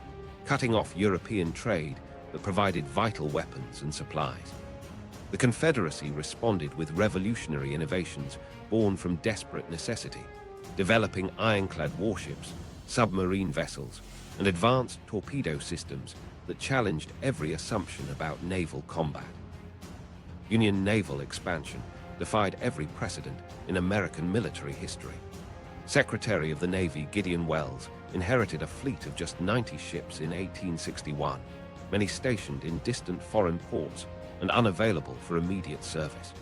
cutting off European trade that provided vital weapons and supplies. The Confederacy responded with revolutionary innovations born from desperate necessity, developing ironclad warships, submarine vessels, and advanced torpedo systems that challenged every assumption about naval combat. Union naval expansion defied every precedent in American military history. Secretary of the Navy Gideon Welles inherited a fleet of just 90 ships in 1861, many stationed in distant foreign ports and unavailable for immediate service.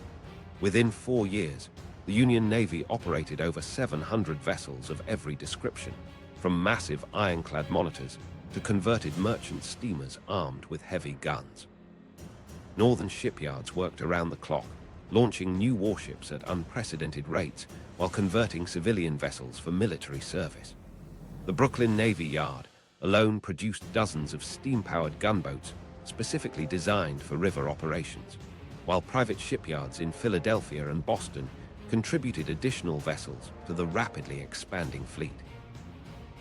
Within 4 years, the Union Navy operated over 700 vessels of every description, from massive ironclad monitors to converted merchant steamers armed with heavy guns. Northern shipyards worked around the clock, launching new warships at unprecedented rates while converting civilian vessels for military service. The Brooklyn Navy Yard alone produced dozens of steam-powered gunboats specifically designed for river operations, while private shipyards in Philadelphia and Boston contributed additional vessels to the rapidly expanding fleet.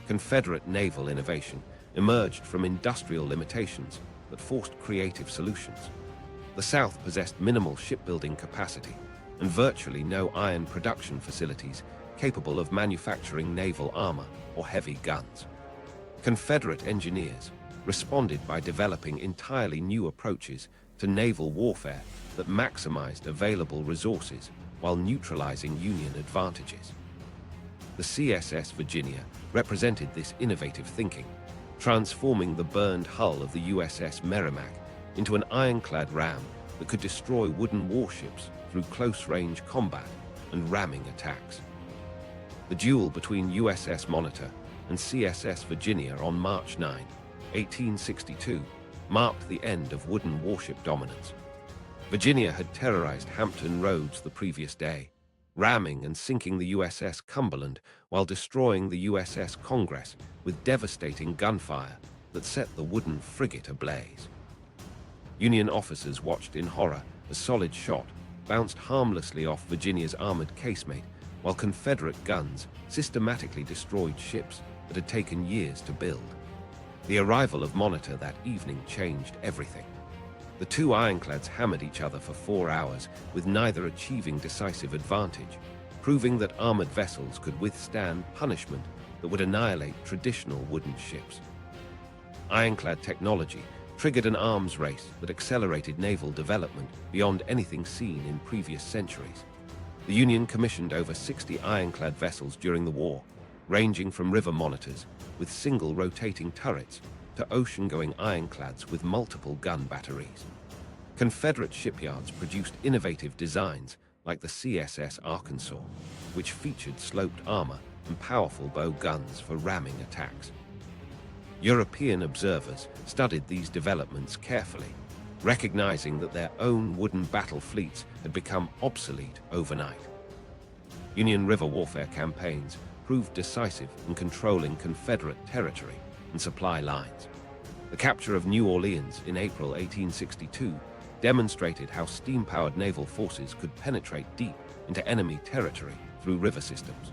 Confederate naval innovation emerged from industrial limitations that forced creative solutions. The South possessed minimal shipbuilding capacity and virtually no iron production facilities capable of manufacturing naval armor or heavy guns. Confederate engineers responded by developing entirely new approaches to naval warfare that maximized available resources while neutralizing Union advantages. The CSS Virginia represented this innovative thinking, transforming the burned hull of the USS Merrimack into an ironclad ram that could destroy wooden warships through close-range combat and ramming attacks. The duel between USS Monitor and CSS Virginia on March 9, 1862, marked the end of wooden warship dominance. Virginia had terrorized Hampton Roads the previous day, ramming and sinking the USS Cumberland while destroying the USS Congress with devastating gunfire that set the wooden frigate ablaze. Union officers watched in horror as solid shot bounced harmlessly off Virginia's armored casemate, while Confederate guns systematically destroyed ships that had taken years to build. The arrival of Monitor that evening changed everything. The two ironclads hammered each other for 4 hours, with neither achieving decisive advantage, proving that armored vessels could withstand punishment that would annihilate traditional wooden ships. Ironclad technology triggered an arms race that accelerated naval development beyond anything seen in previous centuries. The Union commissioned over 60 ironclad vessels during the war, ranging from river monitors with single rotating turrets to ocean-going ironclads with multiple gun batteries. Confederate shipyards produced innovative designs like the CSS Arkansas, which featured sloped armor and powerful bow guns for ramming attacks. European observers studied these developments carefully, recognizing that their own wooden battle fleets had become obsolete overnight. Union river warfare campaigns proved decisive in controlling Confederate territory and supply lines. The capture of New Orleans in April 1862 demonstrated how steam-powered naval forces could penetrate deep into enemy territory through river systems.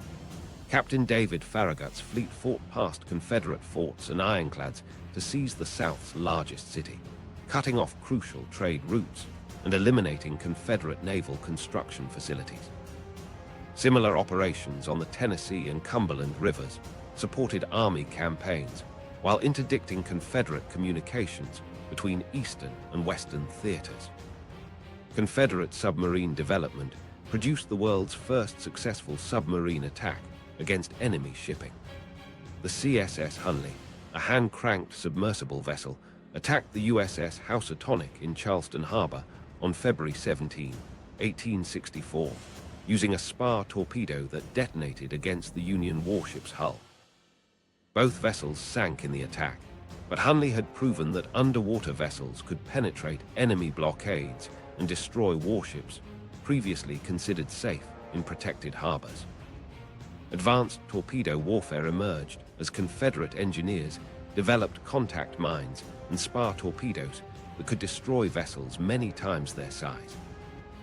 Captain David Farragut's fleet fought past Confederate forts and ironclads to seize the South's largest city, cutting off crucial trade routes and eliminating Confederate naval construction facilities. Similar operations on the Tennessee and Cumberland rivers supported Army campaigns while interdicting Confederate communications between Eastern and Western theaters. Confederate submarine development produced the world's first successful submarine attack against enemy shipping. The CSS Hunley, a hand-cranked submersible vessel, attacked the USS Housatonic in Charleston Harbor on February 17, 1864, using a spar torpedo that detonated against the Union warship's hull. Both vessels sank in the attack, but Hunley had proven that underwater vessels could penetrate enemy blockades and destroy warships previously considered safe in protected harbors. Advanced torpedo warfare emerged as Confederate engineers developed contact mines and spar torpedoes that could destroy vessels many times their size.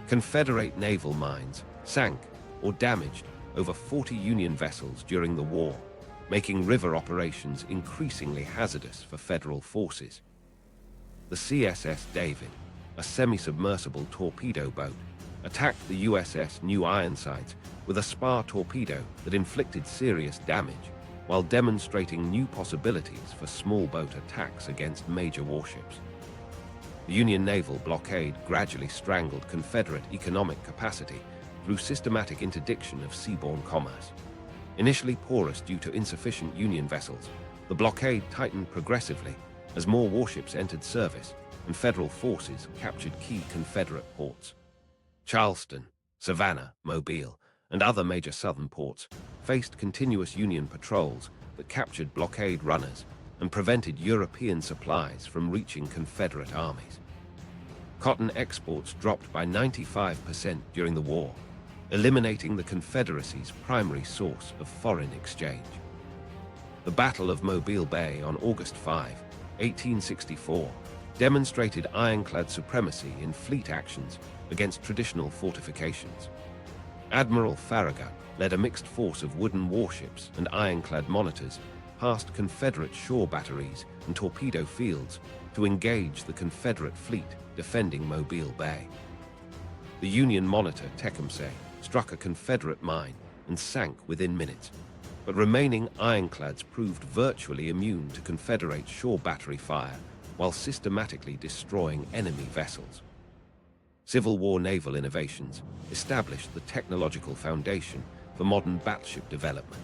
Confederate naval mines sank or damaged over 40 Union vessels during the war, making river operations increasingly hazardous for Federal forces. The CSS David, a semi-submersible torpedo boat, attacked the USS New Ironsides with a spar torpedo that inflicted serious damage while demonstrating new possibilities for small boat attacks against major warships. The Union naval blockade gradually strangled Confederate economic capacity through systematic interdiction of seaborne commerce. Initially porous due to insufficient Union vessels, the blockade tightened progressively as more warships entered service and Federal forces captured key Confederate ports. Charleston, Savannah, Mobile, and other major southern ports faced continuous Union patrols that captured blockade runners and prevented European supplies from reaching Confederate armies. Cotton exports dropped by 95% during the war, eliminating the Confederacy's primary source of foreign exchange. The Battle of Mobile Bay on August 5, 1864, demonstrated ironclad supremacy in fleet actions against traditional fortifications. Admiral Farragut led a mixed force of wooden warships and ironclad monitors past Confederate shore batteries and torpedo fields to engage the Confederate fleet defending Mobile Bay. The Union monitor Tecumseh struck a Confederate mine and sank within minutes. but remaining ironclads proved virtually immune to Confederate shore battery fire while systematically destroying enemy vessels. Civil War naval innovations established the technological foundation for modern battleship development.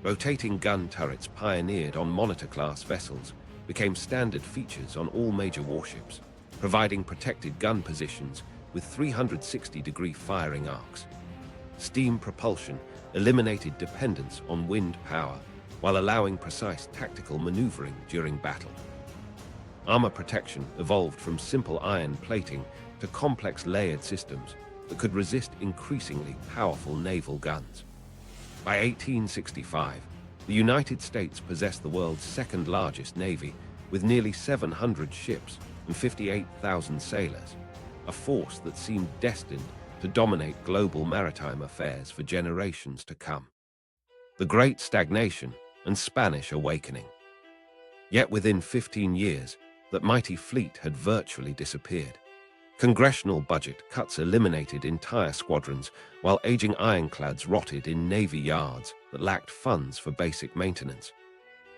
Rotating gun turrets pioneered on Monitor-class vessels became standard features on all major warships, providing protected gun positions with 360-degree firing arcs. Steam propulsion eliminated dependence on wind power while allowing precise tactical maneuvering during battle. Armor protection evolved from simple iron plating to complex layered systems that could resist increasingly powerful naval guns. By 1865, the United States possessed the world's second-largest navy, with nearly 700 ships and 58,000 sailors, a force that seemed destined to dominate global maritime affairs for generations to come. The Great Stagnation and Spanish Awakening. Yet within 15 years, that mighty fleet had virtually disappeared. Congressional budget cuts eliminated entire squadrons, while aging ironclads rotted in Navy yards that lacked funds for basic maintenance.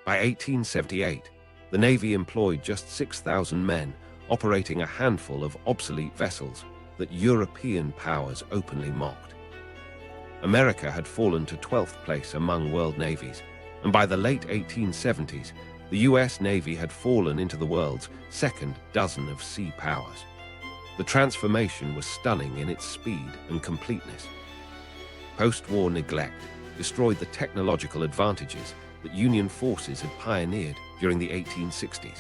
By 1878, the Navy employed just 6,000 men, operating a handful of obsolete vessels that European powers openly mocked. America had fallen to 12th place among world navies, and by the late 1870s, the US Navy had fallen into the world's second dozen of sea powers. The transformation was stunning in its speed and completeness. Post-war neglect destroyed the technological advantages that Union forces had pioneered during the 1860s.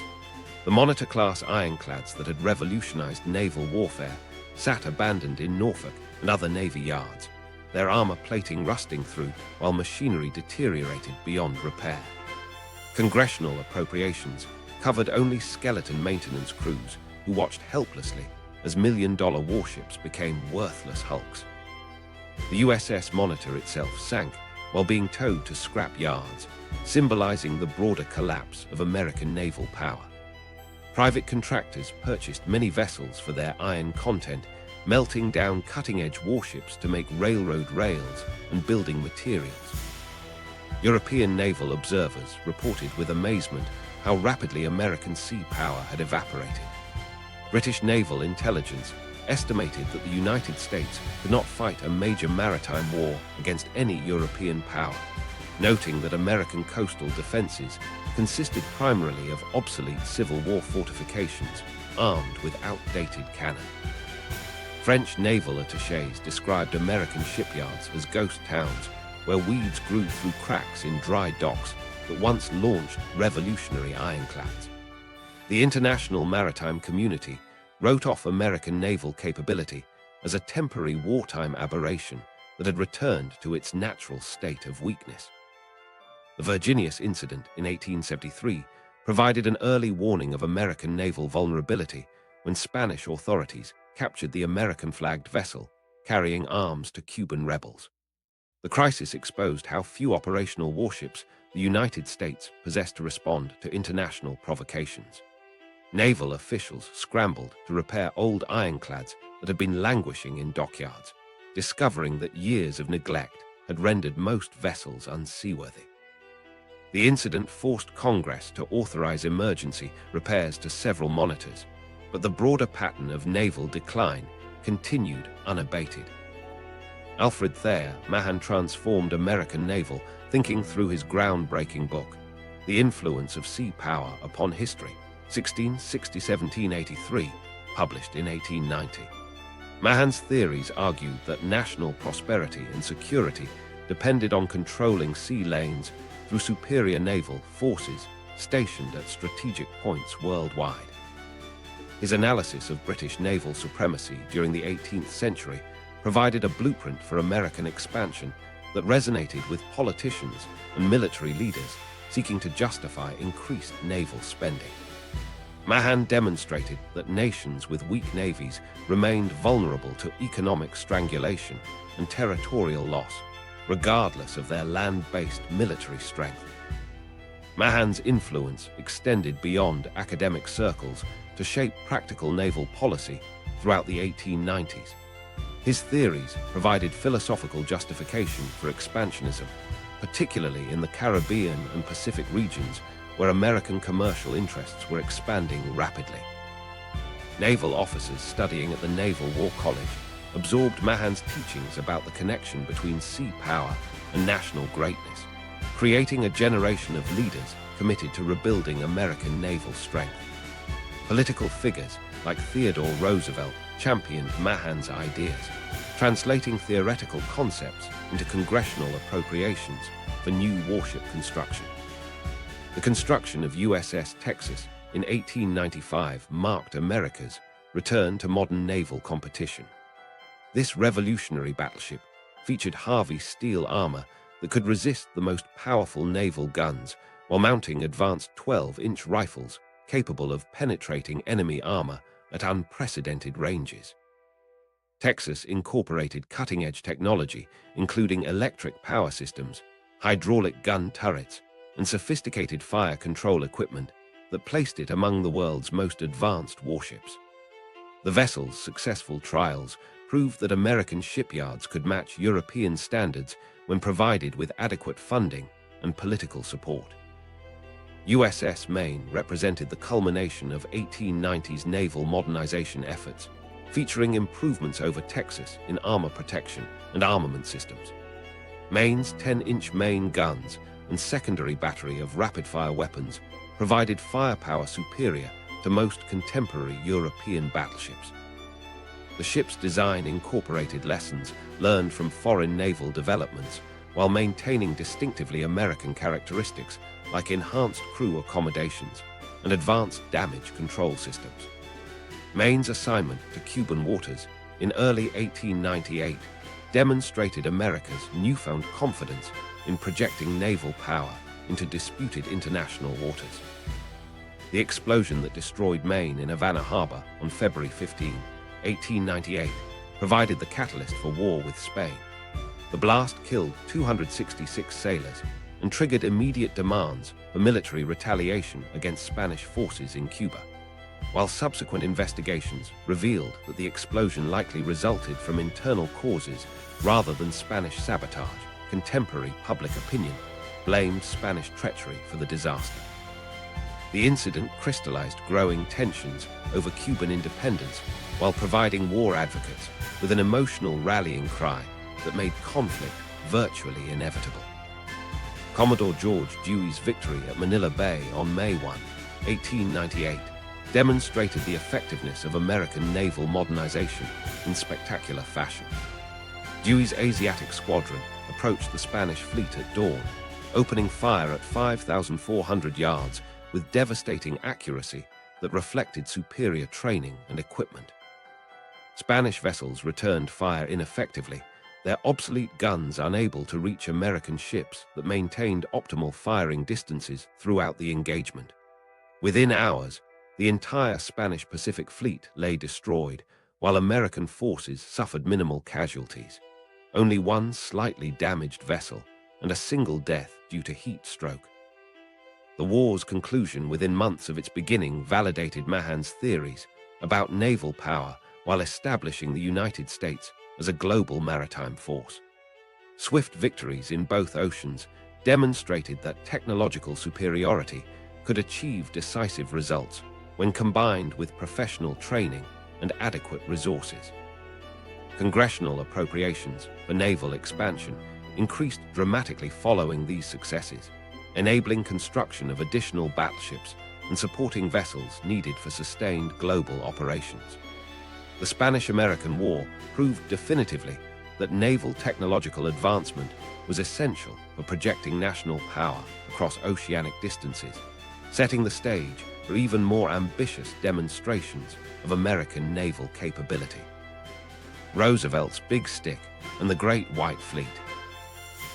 The Monitor-class ironclads that had revolutionized naval warfare sat abandoned in Norfolk and other Navy yards, their armor plating rusting through while machinery deteriorated beyond repair. Congressional appropriations covered only skeleton maintenance crews who watched helplessly as million-dollar warships became worthless hulks. The USS Monitor itself sank while being towed to scrap yards, symbolizing the broader collapse of American naval power. Private contractors purchased many vessels for their iron content, melting down cutting-edge warships to make railroad rails and building materials. European naval observers reported with amazement how rapidly American sea power had evaporated. British naval intelligence estimated that the United States could not fight a major maritime war against any European power, noting that American coastal defenses consisted primarily of obsolete Civil War fortifications armed with outdated cannon. French naval attachés described American shipyards as ghost towns where weeds grew through cracks in dry docks that once launched revolutionary ironclads. The international maritime community wrote off American naval capability as a temporary wartime aberration that had returned to its natural state of weakness. The Virginius incident in 1873 provided an early warning of American naval vulnerability when Spanish authorities captured the American-flagged vessel carrying arms to Cuban rebels. The crisis exposed how few operational warships the United States possessed to respond to international provocations. Naval officials scrambled to repair old ironclads that had been languishing in dockyards, discovering that years of neglect had rendered most vessels unseaworthy. The incident forced Congress to authorize emergency repairs to several monitors, but the broader pattern of naval decline continued unabated. Alfred Thayer Mahan transformed American naval thinking through his groundbreaking book, The Influence of Sea Power Upon History, 1660–1783, published in 1890. Mahan's theories argued that national prosperity and security depended on controlling sea lanes through superior naval forces stationed at strategic points worldwide. His analysis of British naval supremacy during the 18th century provided a blueprint for American expansion that resonated with politicians and military leaders seeking to justify increased naval spending. Mahan demonstrated that nations with weak navies remained vulnerable to economic strangulation and territorial loss, regardless of their land-based military strength. Mahan's influence extended beyond academic circles to shape practical naval policy throughout the 1890s. His theories provided philosophical justification for expansionism, particularly in the Caribbean and Pacific regions where American commercial interests were expanding rapidly. Naval officers studying at the Naval War College absorbed Mahan's teachings about the connection between sea power and national greatness, creating a generation of leaders committed to rebuilding American naval strength. Political figures like Theodore Roosevelt championed Mahan's ideas, translating theoretical concepts into congressional appropriations for new warship construction. The construction of USS Texas in 1895 marked America's return to modern naval competition. This revolutionary battleship featured Harvey steel armor that could resist the most powerful naval guns while mounting advanced 12-inch rifles capable of penetrating enemy armor at unprecedented ranges. Texas incorporated cutting-edge technology, including electric power systems, hydraulic gun turrets, and sophisticated fire control equipment that placed it among the world's most advanced warships. The vessel's successful trials proved that American shipyards could match European standards when provided with adequate funding and political support. USS Maine represented the culmination of 1890s naval modernization efforts, featuring improvements over Texas in armor protection and armament systems. Maine's 10-inch main guns and secondary battery of rapid-fire weapons provided firepower superior to most contemporary European battleships. The ship's design incorporated lessons learned from foreign naval developments while maintaining distinctively American characteristics like enhanced crew accommodations and advanced damage control systems. Maine's assignment to Cuban waters in early 1898 demonstrated America's newfound confidence in projecting naval power into disputed international waters. The explosion that destroyed Maine in Havana Harbor on February 15, 1898, provided the catalyst for war with Spain. The blast killed 266 sailors and triggered immediate demands for military retaliation against Spanish forces in Cuba. While subsequent investigations revealed that the explosion likely resulted from internal causes rather than Spanish sabotage, contemporary public opinion blamed Spanish treachery for the disaster. The incident crystallized growing tensions over Cuban independence while providing war advocates with an emotional rallying cry that made conflict virtually inevitable. Commodore George Dewey's victory at Manila Bay on May 1, 1898, demonstrated the effectiveness of American naval modernization in spectacular fashion. Dewey's Asiatic squadron approached the Spanish fleet at dawn, opening fire at 5,400 yards with devastating accuracy that reflected superior training and equipment. Spanish vessels returned fire ineffectively, their obsolete guns unable to reach American ships that maintained optimal firing distances throughout the engagement. Within hours, the entire Spanish Pacific Fleet lay destroyed, while American forces suffered minimal casualties. Only one slightly damaged vessel and a single death due to heat stroke. The war's conclusion within months of its beginning validated Mahan's theories about naval power while establishing the United States as a global maritime force. Swift victories in both oceans demonstrated that technological superiority could achieve decisive results when combined with professional training and adequate resources. Congressional appropriations for naval expansion increased dramatically following these successes, enabling construction of additional battleships and supporting vessels needed for sustained global operations. The Spanish-American War proved definitively that naval technological advancement was essential for projecting national power across oceanic distances, setting the stage for even more ambitious demonstrations of American naval capability. Roosevelt's Big Stick and the Great White Fleet.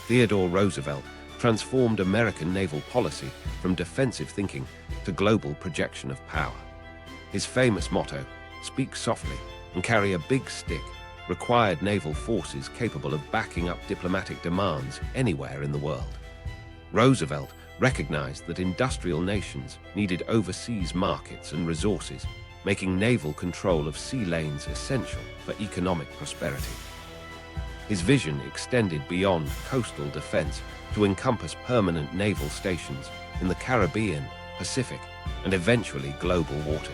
Theodore Roosevelt transformed American naval policy from defensive thinking to global projection of power. His famous motto, "Speak softly and carry a big stick," required naval forces capable of backing up diplomatic demands anywhere in the world. Roosevelt recognized that industrial nations needed overseas markets and resources, making naval control of sea lanes essential for economic prosperity. His vision extended beyond coastal defense to encompass permanent naval stations in the Caribbean, Pacific, and eventually global waters.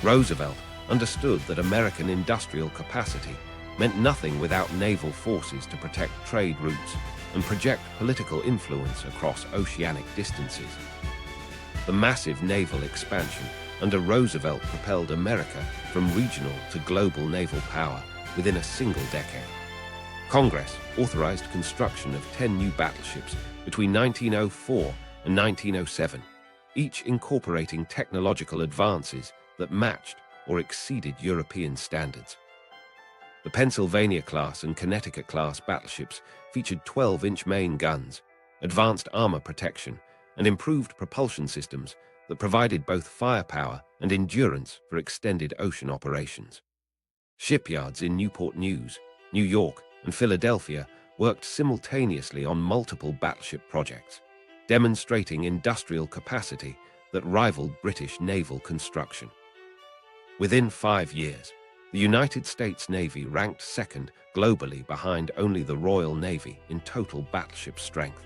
Roosevelt understood that American industrial capacity meant nothing without naval forces to protect trade routes and project political influence across oceanic distances. The massive naval expansion under Roosevelt propelled America from regional to global naval power within a single decade. Congress authorized construction of 10 new battleships between 1904 and 1907, each incorporating technological advances that matched or exceeded European standards. The Pennsylvania-class and Connecticut-class battleships featured 12-inch main guns, advanced armor protection, and improved propulsion systems that provided both firepower and endurance for extended ocean operations. Shipyards in Newport News, New York, and Philadelphia worked simultaneously on multiple battleship projects, demonstrating industrial capacity that rivaled British naval construction. Within 5 years, the United States Navy ranked second globally behind only the Royal Navy in total battleship strength.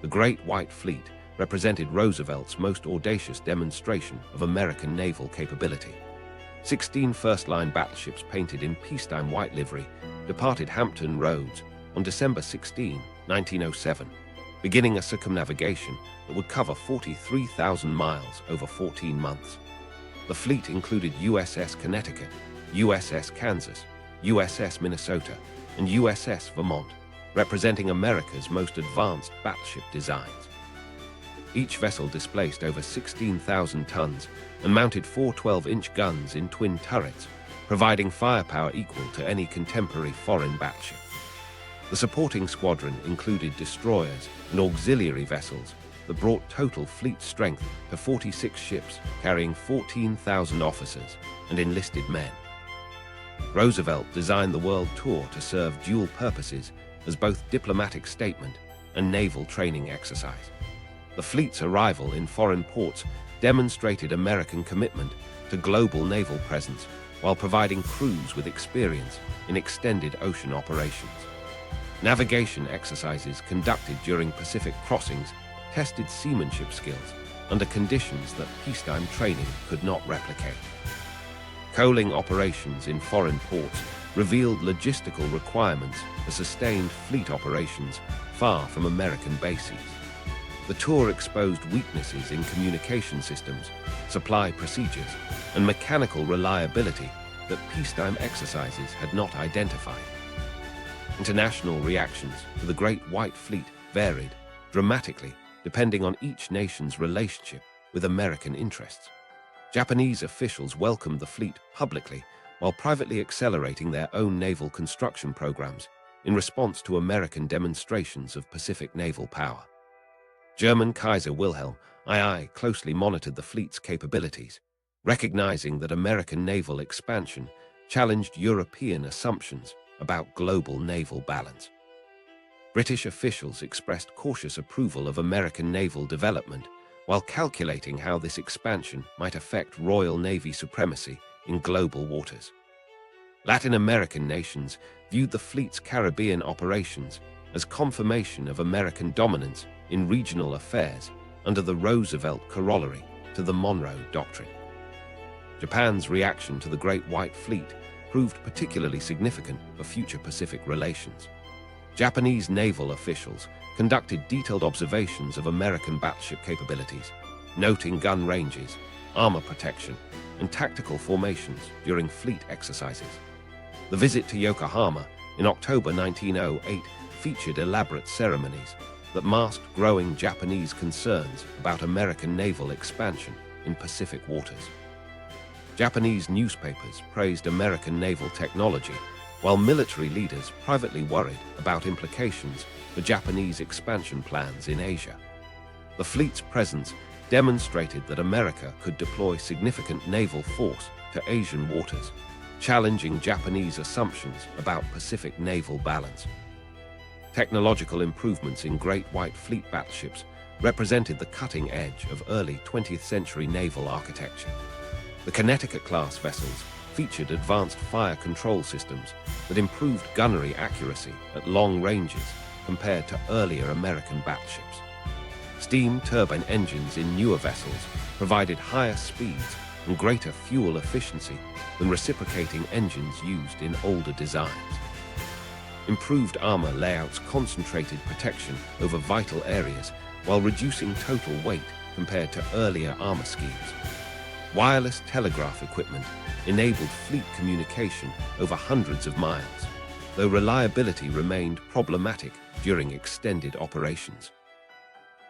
The Great White Fleet represented Roosevelt's most audacious demonstration of American naval capability. 16 first-line battleships painted in peacetime white livery departed Hampton Roads on December 16, 1907, beginning a circumnavigation that would cover 43,000 miles over 14 months. The fleet included USS Connecticut, USS Kansas, USS Minnesota, and USS Vermont, representing America's most advanced battleship designs. Each vessel displaced over 16,000 tons and mounted 4 12-inch guns in twin turrets, providing firepower equal to any contemporary foreign battleship. The supporting squadron included destroyers and auxiliary vessels that brought total fleet strength to 46 ships carrying 14,000 officers and enlisted men. Roosevelt designed the world tour to serve dual purposes as both diplomatic statement and naval training exercise. The fleet's arrival in foreign ports demonstrated American commitment to global naval presence while providing crews with experience in extended ocean operations. Navigation exercises conducted during Pacific crossings tested seamanship skills under conditions that peacetime training could not replicate. Coaling operations in foreign ports revealed logistical requirements for sustained fleet operations far from American bases. The tour exposed weaknesses in communication systems, supply procedures, and mechanical reliability that peacetime exercises had not identified. International reactions to the Great White Fleet varied dramatically depending on each nation's relationship with American interests. Japanese officials welcomed the fleet publicly while privately accelerating their own naval construction programs in response to American demonstrations of Pacific naval power. German Kaiser Wilhelm II closely monitored the fleet's capabilities, recognizing that American naval expansion challenged European assumptions about global naval balance. British officials expressed cautious approval of American naval development while calculating how this expansion might affect Royal Navy supremacy in global waters. Latin American nations viewed the fleet's Caribbean operations as confirmation of American dominance in regional affairs under the Roosevelt corollary to the Monroe Doctrine. Japan's reaction to the Great White Fleet proved particularly significant for future Pacific relations. Japanese naval officials conducted detailed observations of American battleship capabilities, noting gun ranges, armor protection, and tactical formations during fleet exercises. The visit to Yokohama in October 1908 featured elaborate ceremonies that masked growing Japanese concerns about American naval expansion in Pacific waters. Japanese newspapers praised American naval technology, while military leaders privately worried about implications for Japanese expansion plans in Asia. The fleet's presence demonstrated that America could deploy significant naval force to Asian waters, challenging Japanese assumptions about Pacific naval balance. Technological improvements in Great White Fleet battleships represented the cutting edge of early 20th century naval architecture. The Connecticut-class vessels featured advanced fire control systems that improved gunnery accuracy at long ranges compared to earlier American battleships. Steam turbine engines in newer vessels provided higher speeds and greater fuel efficiency than reciprocating engines used in older designs. Improved armor layouts concentrated protection over vital areas while reducing total weight compared to earlier armor schemes. Wireless telegraph equipment enabled fleet communication over hundreds of miles, though reliability remained problematic during extended operations.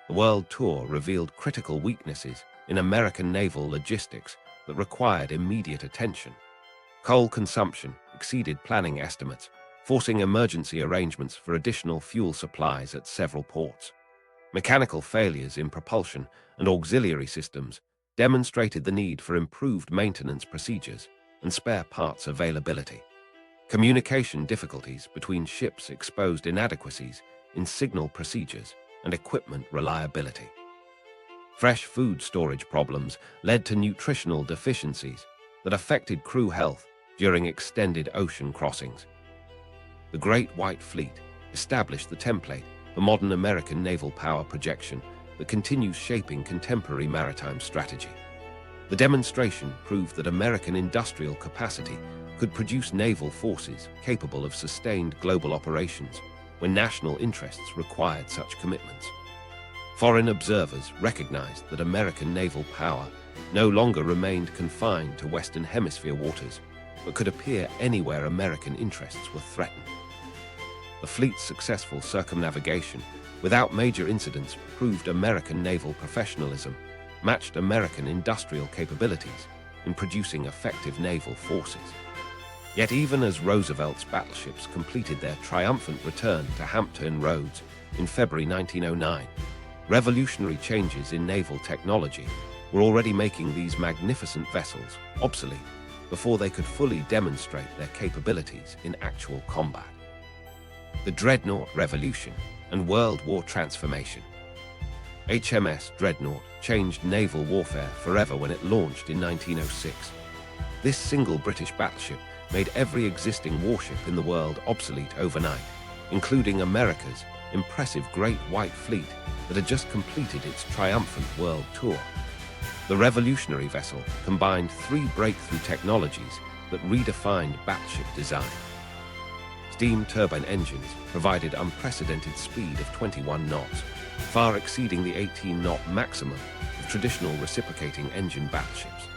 The World Tour revealed critical weaknesses in American naval logistics that required immediate attention. Coal consumption exceeded planning estimates, forcing emergency arrangements for additional fuel supplies at several ports. Mechanical failures in propulsion and auxiliary systems demonstrated the need for improved maintenance procedures and spare parts availability. Communication difficulties between ships exposed inadequacies in signal procedures and equipment reliability. Fresh food storage problems led to nutritional deficiencies that affected crew health during extended ocean crossings. The Great White Fleet established the template for modern American naval power projection that continues shaping contemporary maritime strategy. The demonstration proved that American industrial capacity could produce naval forces capable of sustained global operations when national interests required such commitments. Foreign observers recognized that American naval power no longer remained confined to Western Hemisphere waters, but could appear anywhere American interests were threatened. The fleet's successful circumnavigation, without major incidents, proved American naval professionalism matched American industrial capabilities in producing effective naval forces. Yet even as Roosevelt's battleships completed their triumphant return to Hampton Roads in February 1909, revolutionary changes in naval technology were already making these magnificent vessels obsolete before they could fully demonstrate their capabilities in actual combat. The Dreadnought Revolution and World War Transformation. HMS Dreadnought changed naval warfare forever when it launched in 1906. This single British battleship made every existing warship in the world obsolete overnight, including America's impressive Great White Fleet that had just completed its triumphant world tour. The revolutionary vessel combined three breakthrough technologies that redefined battleship design. Steam turbine engines provided unprecedented speed of 21 knots, far exceeding the 18-knot maximum of traditional reciprocating engine battleships.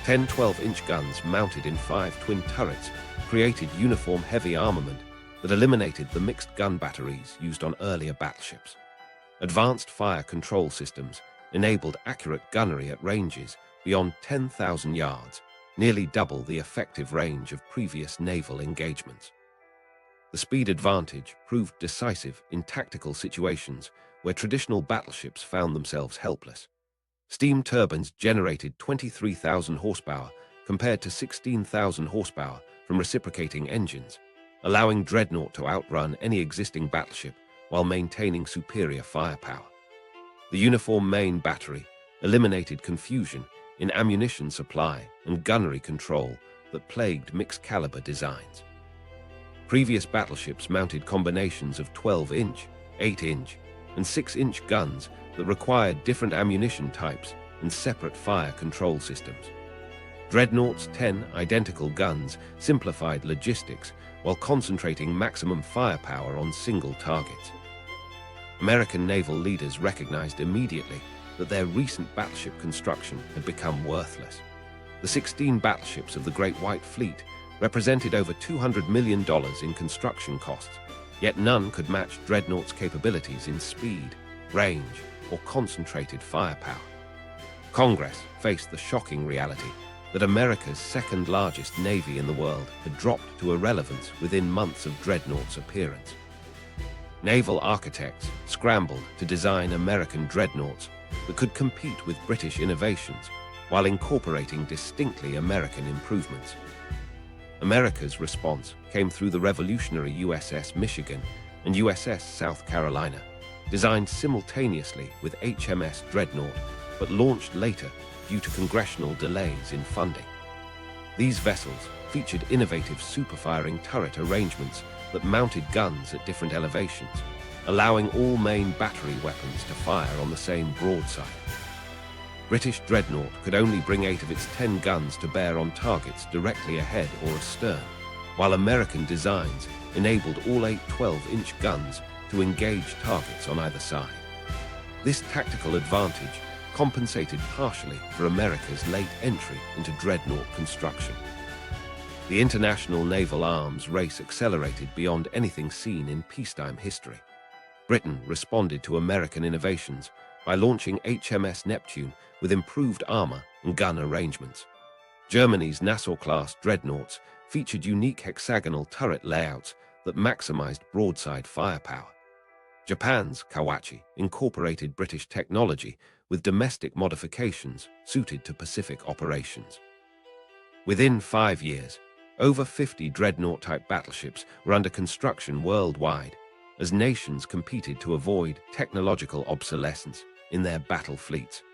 10 12-inch guns mounted in 5 twin turrets created uniform heavy armament that eliminated the mixed gun batteries used on earlier battleships. Advanced fire control systems enabled accurate gunnery at ranges beyond 10,000 yards, nearly double the effective range of previous naval engagements. The speed advantage proved decisive in tactical situations where traditional battleships found themselves helpless. Steam turbines generated 23,000 horsepower compared to 16,000 horsepower from reciprocating engines, allowing Dreadnought to outrun any existing battleship while maintaining superior firepower. The uniform main battery eliminated confusion in ammunition supply and gunnery control that plagued mixed-caliber designs. Previous battleships mounted combinations of 12-inch, 8-inch, and 6-inch guns that required different ammunition types and separate fire control systems. Dreadnought's 10 identical guns simplified logistics while concentrating maximum firepower on single targets. American naval leaders recognized immediately that their recent battleship construction had become worthless. The 16 battleships of the Great White Fleet represented over $200 million in construction costs, yet none could match Dreadnought's capabilities in speed, range, or concentrated firepower. Congress faced the shocking reality that America's second-largest navy in the world had dropped to irrelevance within months of Dreadnought's appearance. Naval architects scrambled to design American dreadnoughts that could compete with British innovations while incorporating distinctly American improvements. America's response came through the revolutionary USS Michigan and USS South Carolina, designed simultaneously with HMS Dreadnought, but launched later due to congressional delays in funding. These vessels featured innovative superfiring turret arrangements that mounted guns at different elevations, allowing all main battery weapons to fire on the same broadside. British dreadnought could only bring 8 of its 10 guns to bear on targets directly ahead or astern, while American designs enabled all 8 12-inch guns to engage targets on either side. This tactical advantage compensated partially for America's late entry into dreadnought construction. The international naval arms race accelerated beyond anything seen in peacetime history. Britain responded to American innovations by launching HMS Neptune with improved armor and gun arrangements. Germany's Nassau-class dreadnoughts featured unique hexagonal turret layouts that maximized broadside firepower. Japan's Kawachi incorporated British technology with domestic modifications suited to Pacific operations. Within 5 years, over 50 dreadnought-type battleships were under construction worldwide as nations competed to avoid technological obsolescence in their battle fleets.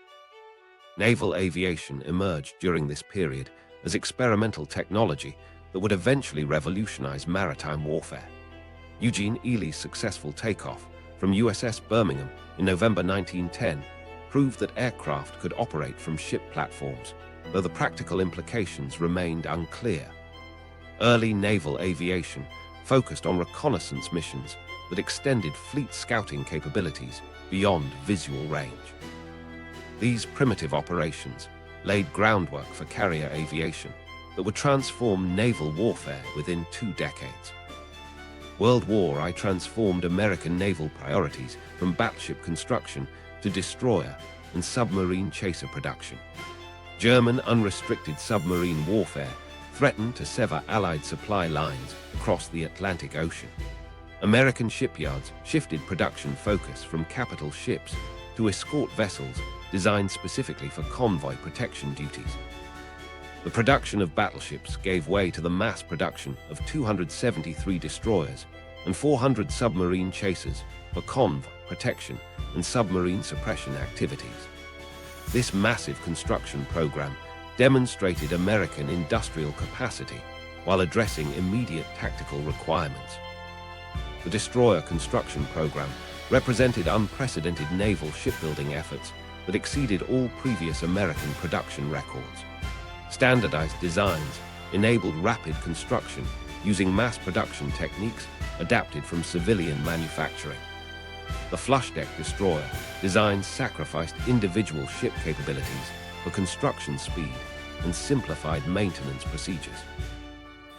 Naval aviation emerged during this period as experimental technology that would eventually revolutionize maritime warfare. Eugene Ely's successful takeoff from USS Birmingham in November 1910 proved that aircraft could operate from ship platforms, though the practical implications remained unclear. Early naval aviation focused on reconnaissance missions that extended fleet scouting capabilities beyond visual range. These primitive operations laid groundwork for carrier aviation that would transform naval warfare within 2 decades. World War I transformed American naval priorities from battleship construction to destroyer and submarine chaser production. German unrestricted submarine warfare threatened to sever Allied supply lines across the Atlantic Ocean. American shipyards shifted production focus from capital ships to escort vessels designed specifically for convoy protection duties. The production of battleships gave way to the mass production of 273 destroyers and 400 submarine chasers for convoy protection and submarine suppression activities. This massive construction program demonstrated American industrial capacity while addressing immediate tactical requirements. The destroyer construction program represented unprecedented naval shipbuilding efforts that exceeded all previous American production records. Standardized designs enabled rapid construction using mass production techniques adapted from civilian manufacturing. The flush deck destroyer designs sacrificed individual ship capabilities for construction speed and simplified maintenance procedures.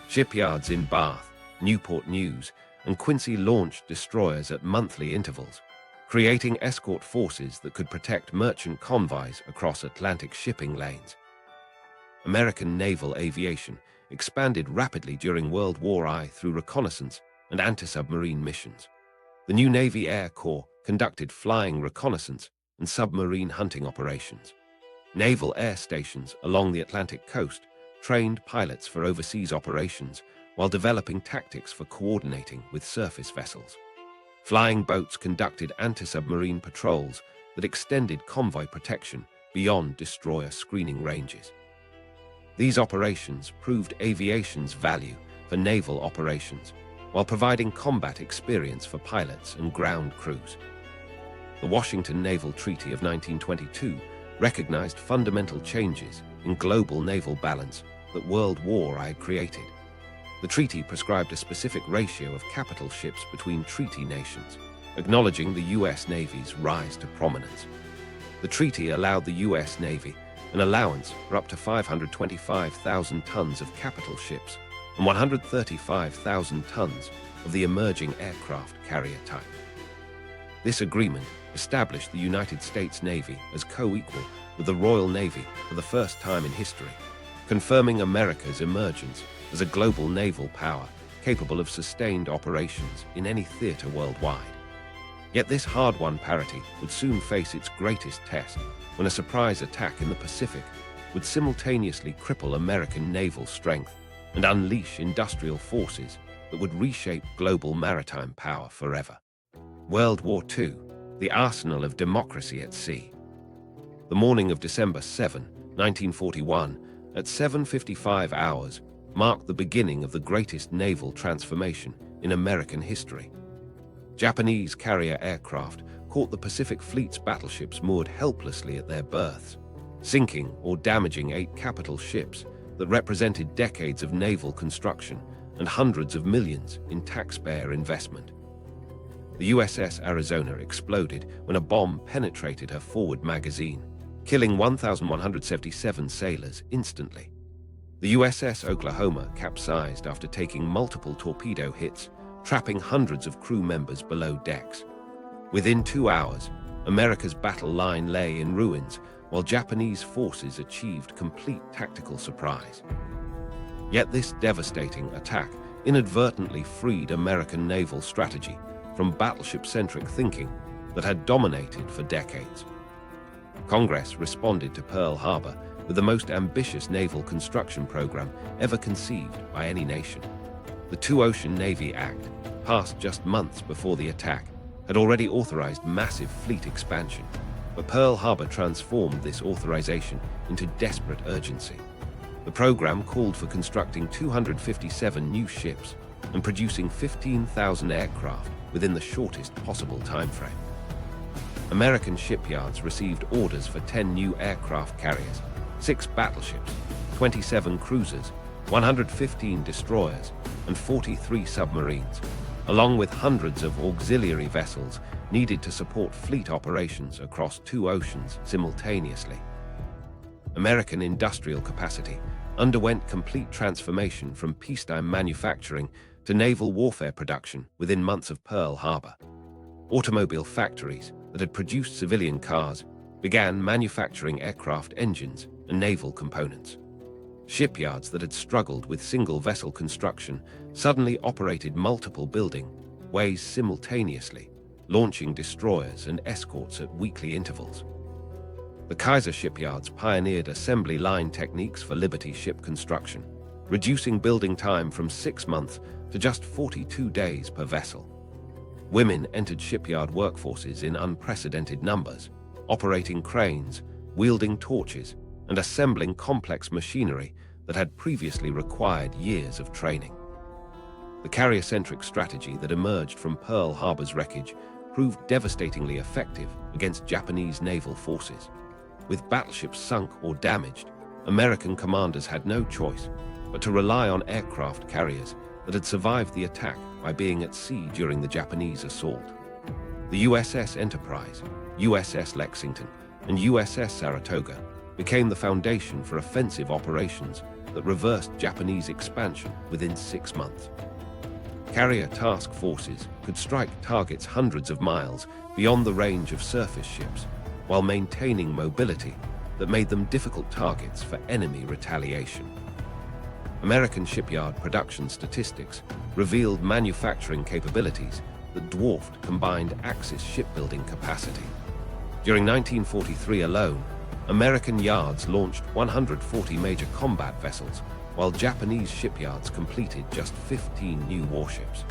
Shipyards in Bath, Newport News, and Quincy launched destroyers at monthly intervals, creating escort forces that could protect merchant convoys across Atlantic shipping lanes. American naval aviation expanded rapidly during World War I through reconnaissance and anti-submarine missions. The new Navy Air Corps conducted flying reconnaissance and submarine hunting operations. Naval air stations along the Atlantic coast trained pilots for overseas operations while developing tactics for coordinating with surface vessels. Flying boats conducted anti-submarine patrols that extended convoy protection beyond destroyer screening ranges. These operations proved aviation's value for naval operations while providing combat experience for pilots and ground crews. The Washington Naval Treaty of 1922 recognized fundamental changes in global naval balance that World War I created. The treaty prescribed a specific ratio of capital ships between treaty nations, acknowledging the U.S. Navy's rise to prominence. The treaty allowed the U.S. Navy an allowance for up to 525,000 tons of capital ships and 135,000 tons of the emerging aircraft carrier type. This agreement established the United States Navy as co-equal with the Royal Navy for the first time in history, confirming America's emergence as a global naval power capable of sustained operations in any theater worldwide. Yet this hard-won parity would soon face its greatest test when a surprise attack in the Pacific would simultaneously cripple American naval strength and unleash industrial forces that would reshape global maritime power forever. World War II, the arsenal of democracy at sea. The morning of December 7, 1941, at 7:55 hours, marked the beginning of the greatest naval transformation in American history. Japanese carrier aircraft caught the Pacific Fleet's battleships moored helplessly at their berths, sinking or damaging 8 capital ships that represented decades of naval construction and hundreds of millions in taxpayer investment. The USS Arizona exploded when a bomb penetrated her forward magazine, killing 1,177 sailors instantly. The USS Oklahoma capsized after taking multiple torpedo hits, trapping hundreds of crew members below decks. Within 2 hours, America's battle line lay in ruins, while Japanese forces achieved complete tactical surprise. Yet this devastating attack inadvertently freed American naval strategy from battleship-centric thinking that had dominated for decades. Congress responded to Pearl Harbor with the most ambitious naval construction program ever conceived by any nation. The Two-Ocean Navy Act, passed just months before the attack, had already authorized massive fleet expansion, but Pearl Harbor transformed this authorization into desperate urgency. The program called for constructing 257 new ships and producing 15,000 aircraft within the shortest possible timeframe. American shipyards received orders for 10 new aircraft carriers, 6 battleships, 27 cruisers, 115 destroyers, and 43 submarines, along with hundreds of auxiliary vessels needed to support fleet operations across 2 oceans simultaneously. American industrial capacity underwent complete transformation from peacetime manufacturing to naval warfare production within months of Pearl Harbor. Automobile factories that had produced civilian cars began manufacturing aircraft engines and naval components. Shipyards that had struggled with single-vessel construction suddenly operated multiple building ways simultaneously, launching destroyers and escorts at weekly intervals. The Kaiser shipyards pioneered assembly line techniques for Liberty ship construction, reducing building time from 6 months to just 42 days per vessel. Women entered shipyard workforces in unprecedented numbers, operating cranes, wielding torches, and assembling complex machinery that had previously required years of training. The carrier-centric strategy that emerged from Pearl Harbor's wreckage proved devastatingly effective against Japanese naval forces. With battleships sunk or damaged, American commanders had no choice but to rely on aircraft carriers that had survived the attack by being at sea during the Japanese assault. The USS Enterprise, USS Lexington, and USS Saratoga became the foundation for offensive operations that reversed Japanese expansion within 6 months. Carrier task forces could strike targets hundreds of miles beyond the range of surface ships, while maintaining mobility that made them difficult targets for enemy retaliation. American shipyard production statistics revealed manufacturing capabilities that dwarfed combined Axis shipbuilding capacity. During 1943 alone, American yards launched 140 major combat vessels, while Japanese shipyards completed just 15 new warships.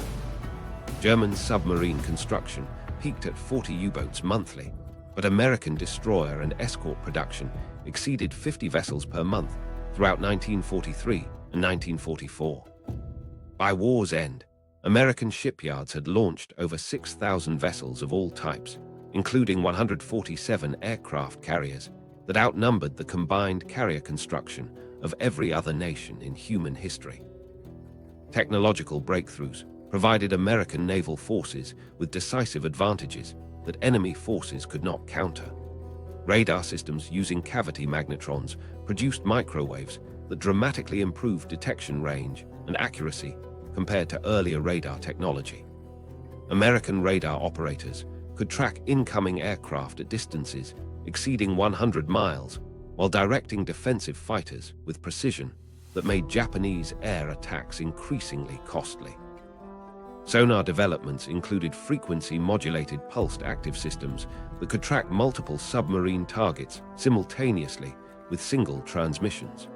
German submarine construction peaked at 40 U-boats monthly, but American destroyer and escort production exceeded 50 vessels per month throughout 1943 and 1944. By war's end, American shipyards had launched over 6,000 vessels of all types, including 147 aircraft carriers that outnumbered the combined carrier construction of every other nation in human history. Technological breakthroughs provided American naval forces with decisive advantages that enemy forces could not counter. Radar systems using cavity magnetrons produced microwaves that dramatically improved detection range and accuracy compared to earlier radar technology. American radar operators could track incoming aircraft at distances exceeding 100 miles while directing defensive fighters with precision that made Japanese air attacks increasingly costly. Sonar developments included frequency-modulated pulsed active systems that could track multiple submarine targets simultaneously with single transmissions.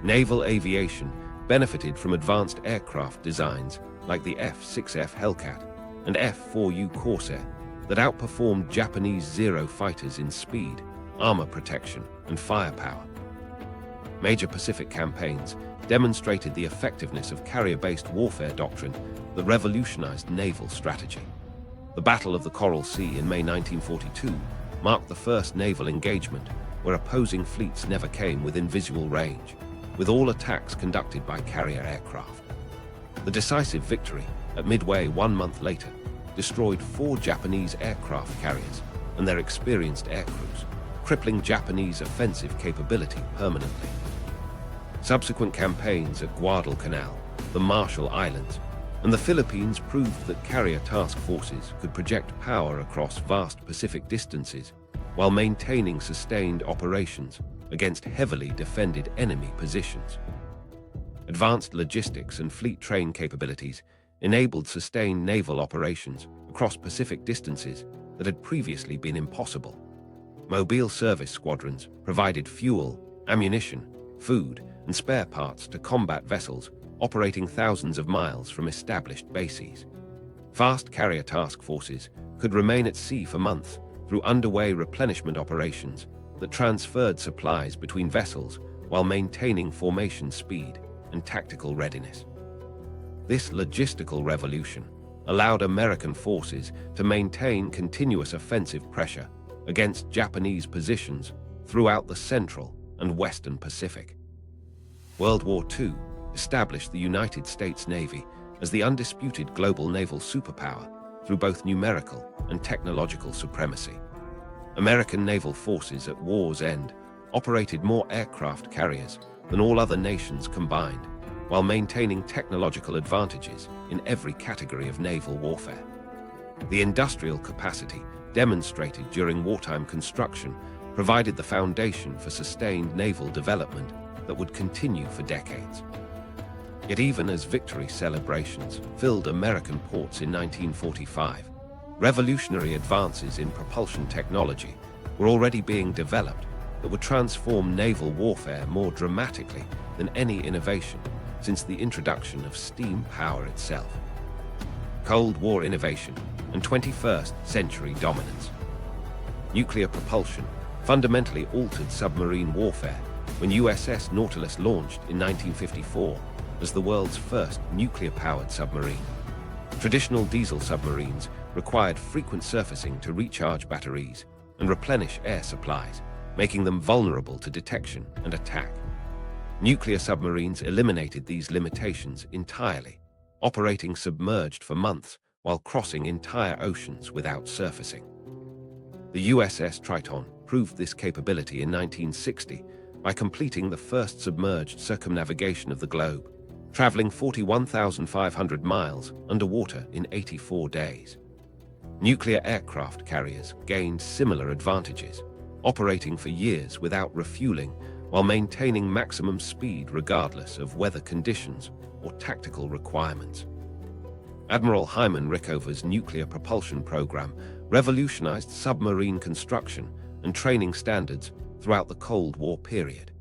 Naval aviation benefited from advanced aircraft designs like the F-6F Hellcat and F-4U Corsair that outperformed Japanese Zero fighters in speed, armor protection, and firepower. Major Pacific campaigns demonstrated the effectiveness of carrier-based warfare doctrine that revolutionized naval strategy. The Battle of the Coral Sea in May 1942 marked the first naval engagement where opposing fleets never came within visual range, with all attacks conducted by carrier aircraft. The decisive victory, at Midway 1 month later, destroyed 4 Japanese aircraft carriers and their experienced air crews, crippling Japanese offensive capability permanently. Subsequent campaigns at Guadalcanal, the Marshall Islands, and the Philippines proved that carrier task forces could project power across vast Pacific distances while maintaining sustained operations against heavily defended enemy positions. Advanced logistics and fleet train capabilities enabled sustained naval operations across Pacific distances that had previously been impossible. Mobile service squadrons provided fuel, ammunition, food, and spare parts to combat vessels operating thousands of miles from established bases. Fast carrier task forces could remain at sea for months through underway replenishment operations that transferred supplies between vessels while maintaining formation speed and tactical readiness. This logistical revolution allowed American forces to maintain continuous offensive pressure against Japanese positions throughout the Central and Western Pacific. World War II established the United States Navy as the undisputed global naval superpower through both numerical and technological supremacy. American naval forces at war's end operated more aircraft carriers than all other nations combined, while maintaining technological advantages in every category of naval warfare. The industrial capacity demonstrated during wartime construction provided the foundation for sustained naval development that would continue for decades. Yet even as victory celebrations filled American ports in 1945, revolutionary advances in propulsion technology were already being developed that would transform naval warfare more dramatically than any innovation since the introduction of steam power itself. Cold War innovation and 21st century dominance. Nuclear propulsion fundamentally altered submarine warfare when USS Nautilus launched in 1954 as the world's first nuclear-powered submarine. Traditional diesel submarines required frequent surfacing to recharge batteries and replenish air supplies, making them vulnerable to detection and attack. Nuclear submarines eliminated these limitations entirely, operating submerged for months while crossing entire oceans without surfacing. The USS Triton proved this capability in 1960 by completing the first submerged circumnavigation of the globe, traveling 41,500 miles underwater in 84 days. Nuclear aircraft carriers gained similar advantages, operating for years without refueling while maintaining maximum speed regardless of weather conditions or tactical requirements. Admiral Hyman Rickover's nuclear propulsion program revolutionized submarine construction and training standards throughout the Cold War period.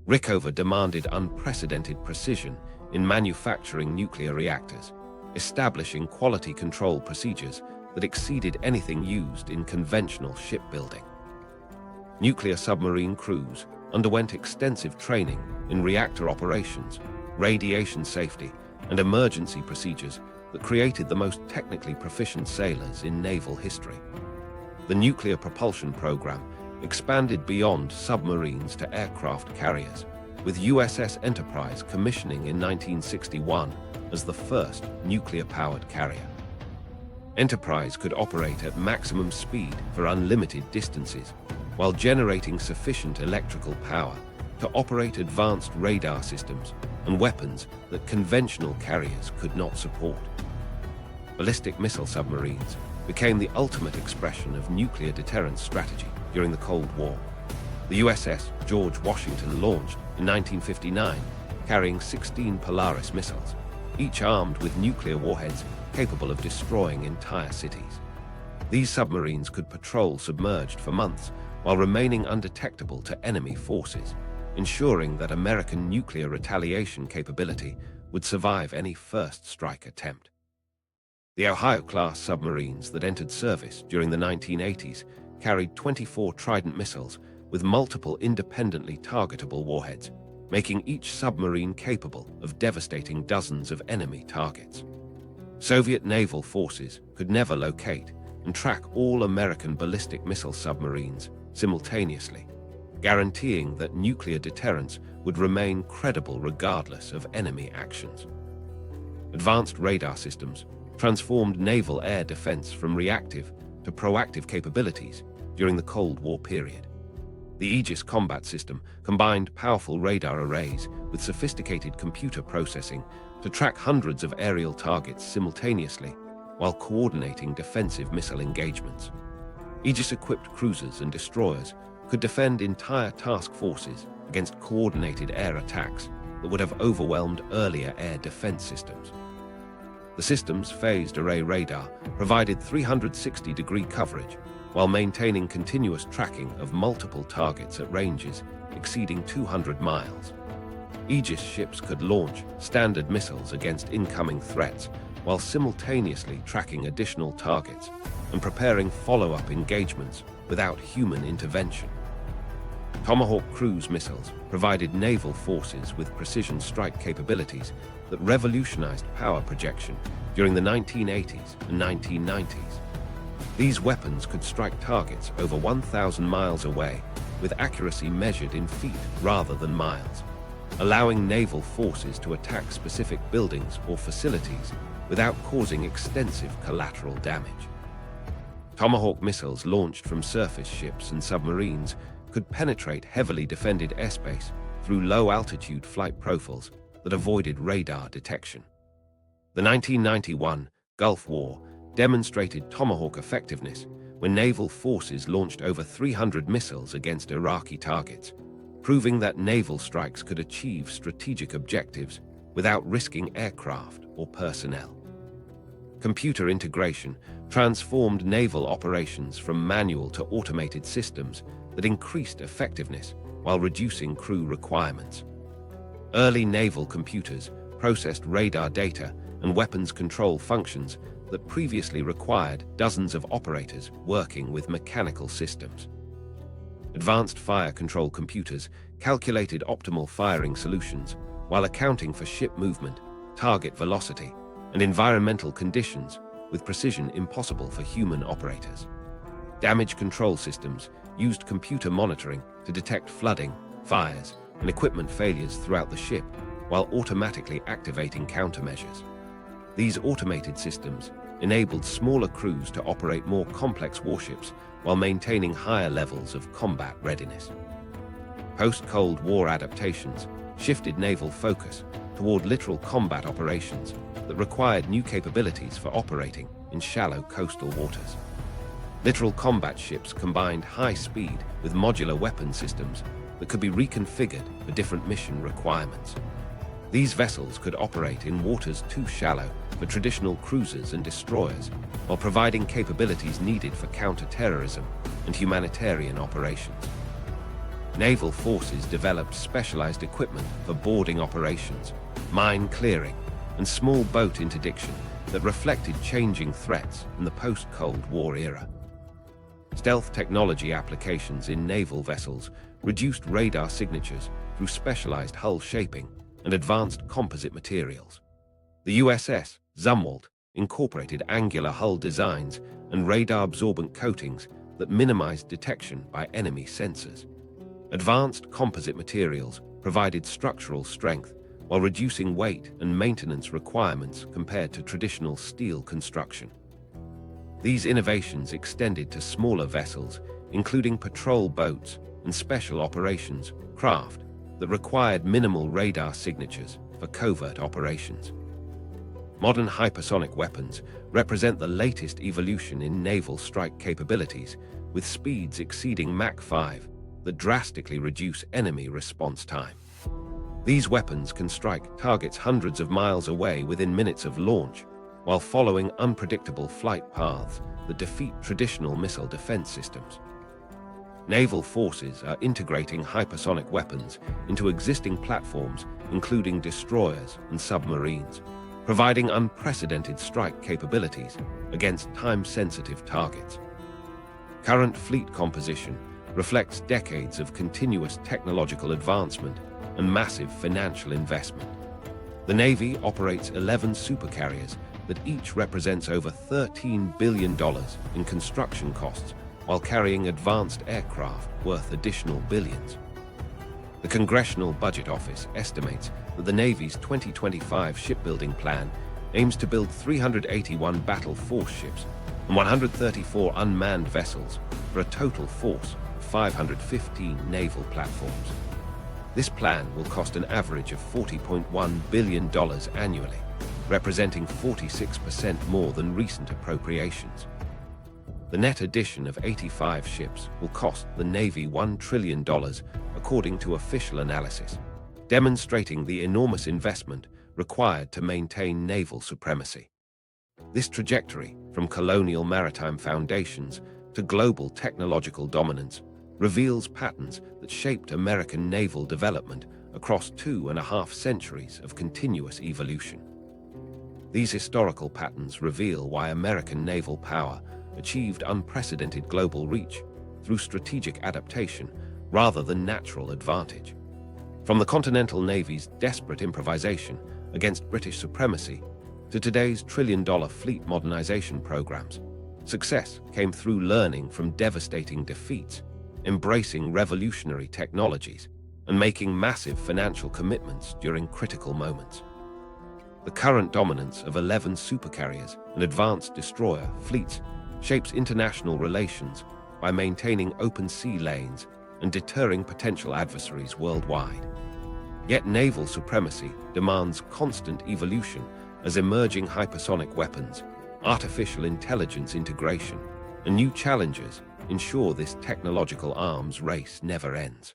Rickover demanded unprecedented precision in manufacturing nuclear reactors, establishing quality control procedures that exceeded anything used in conventional shipbuilding. Nuclear submarine crews underwent extensive training in reactor operations, radiation safety, and emergency procedures that created the most technically proficient sailors in naval history. The nuclear propulsion program expanded beyond submarines to aircraft carriers, with USS Enterprise commissioning in 1961 as the first nuclear-powered carrier. Enterprise could operate at maximum speed for unlimited distances, while generating sufficient electrical power to operate advanced radar systems and weapons that conventional carriers could not support. Ballistic missile submarines became the ultimate expression of nuclear deterrence strategy during the Cold War. The USS George Washington launched in 1959, carrying 16 Polaris missiles, each armed with nuclear warheads capable of destroying entire cities. These submarines could patrol submerged for months while remaining undetectable to enemy forces, ensuring that American nuclear retaliation capability would survive any first strike attempt. The Ohio-class submarines that entered service during the 1980s carried 24 Trident missiles with multiple independently targetable warheads, making each submarine capable of devastating dozens of enemy targets. Soviet naval forces could never locate and track all American ballistic missile submarines simultaneously, guaranteeing that nuclear deterrence would remain credible regardless of enemy actions. Advanced radar systems transformed naval air defense from reactive to proactive capabilities during the Cold War period. The Aegis combat system combined powerful radar arrays with sophisticated computer processing to track hundreds of aerial targets simultaneously while coordinating defensive missile engagements. Aegis-equipped cruisers and destroyers could defend entire task forces against coordinated air attacks that would have overwhelmed earlier air defense systems. The system's phased array radar provided 360-degree coverage while maintaining continuous tracking of multiple targets at ranges exceeding 200 miles. Aegis ships could launch standard missiles against incoming threats while simultaneously tracking additional targets and preparing follow-up engagements without human intervention. Tomahawk cruise missiles provided naval forces with precision strike capabilities that revolutionized power projection during the 1980s and 1990s. These weapons could strike targets over 1,000 miles away with accuracy measured in feet rather than miles, allowing naval forces to attack specific buildings or facilities without causing extensive collateral damage. Tomahawk missiles launched from surface ships and submarines could penetrate heavily defended airspace through low-altitude flight profiles that avoided radar detection. The 1991 Gulf War demonstrated Tomahawk effectiveness when naval forces launched over 300 missiles against Iraqi targets, proving that naval strikes could achieve strategic objectives without risking aircraft or personnel. Computer integration transformed naval operations from manual to automated systems that increased effectiveness while reducing crew requirements. Early naval computers processed radar data and weapons control functions that previously required dozens of operators working with mechanical systems. Advanced fire control computers calculated optimal firing solutions while accounting for ship movement, target velocity, and environmental conditions with precision impossible for human operators. Damage control systems used computer monitoring to detect flooding, fires, and equipment failures throughout the ship while automatically activating countermeasures. These automated systems enabled smaller crews to operate more complex warships while maintaining higher levels of combat readiness. Post-Cold War adaptations shifted naval focus toward literal combat operations that required new capabilities for operating in shallow coastal waters. Literal combat ships combined high speed with modular weapon systems that could be reconfigured for different mission requirements. These vessels could operate in waters too shallow for traditional cruisers and destroyers, while providing capabilities needed for counter-terrorism and humanitarian operations. Naval forces developed specialized equipment for boarding operations, mine clearing, and small boat interdiction that reflected changing threats in the post-Cold War era. Stealth technology applications in naval vessels reduced radar signatures through specialized hull shaping and advanced composite materials. The USS Zumwalt incorporated angular hull designs and radar-absorbent coatings that minimized detection by enemy sensors. Advanced composite materials provided structural strength while reducing weight and maintenance requirements compared to traditional steel construction. These innovations extended to smaller vessels, including patrol boats and special operations craft that required minimal radar signatures for covert operations. Modern hypersonic weapons represent the latest evolution in naval strike capabilities, with speeds exceeding Mach 5 that drastically reduce enemy response time. These weapons can strike targets hundreds of miles away within minutes of launch, while following unpredictable flight paths that defeat traditional missile defense systems. Naval forces are integrating hypersonic weapons into existing platforms, including destroyers and submarines, providing unprecedented strike capabilities against time-sensitive targets. Current fleet composition reflects decades of continuous technological advancement and massive financial investment. The Navy operates 11 supercarriers that each represents over $13 billion in construction costs while carrying advanced aircraft worth additional billions. The Congressional Budget Office estimates that the Navy's 2025 shipbuilding plan aims to build 381 battle force ships and 134 unmanned vessels for a total force of 515 naval platforms. This plan will cost an average of $40.1 billion annually, representing 46% more than recent appropriations. The net addition of 85 ships will cost the Navy $1 trillion, according to official analysis, demonstrating the enormous investment required to maintain naval supremacy. This trajectory, from colonial maritime foundations to global technological dominance, reveals patterns that shaped American naval development across 2.5 centuries of continuous evolution. These historical patterns reveal why American naval power achieved unprecedented global reach through strategic adaptation rather than natural advantage. From the Continental Navy's desperate improvisation against British supremacy to today's trillion-dollar fleet modernization programs, success came through learning from devastating defeats, embracing revolutionary technologies, and making massive financial commitments during critical moments. The current dominance of 11 supercarriers and advanced destroyer fleets shapes international relations by maintaining open sea lanes and deterring potential adversaries worldwide. Yet naval supremacy demands constant evolution as emerging hypersonic weapons, artificial intelligence integration, and new challenges ensure this technological arms race never ends.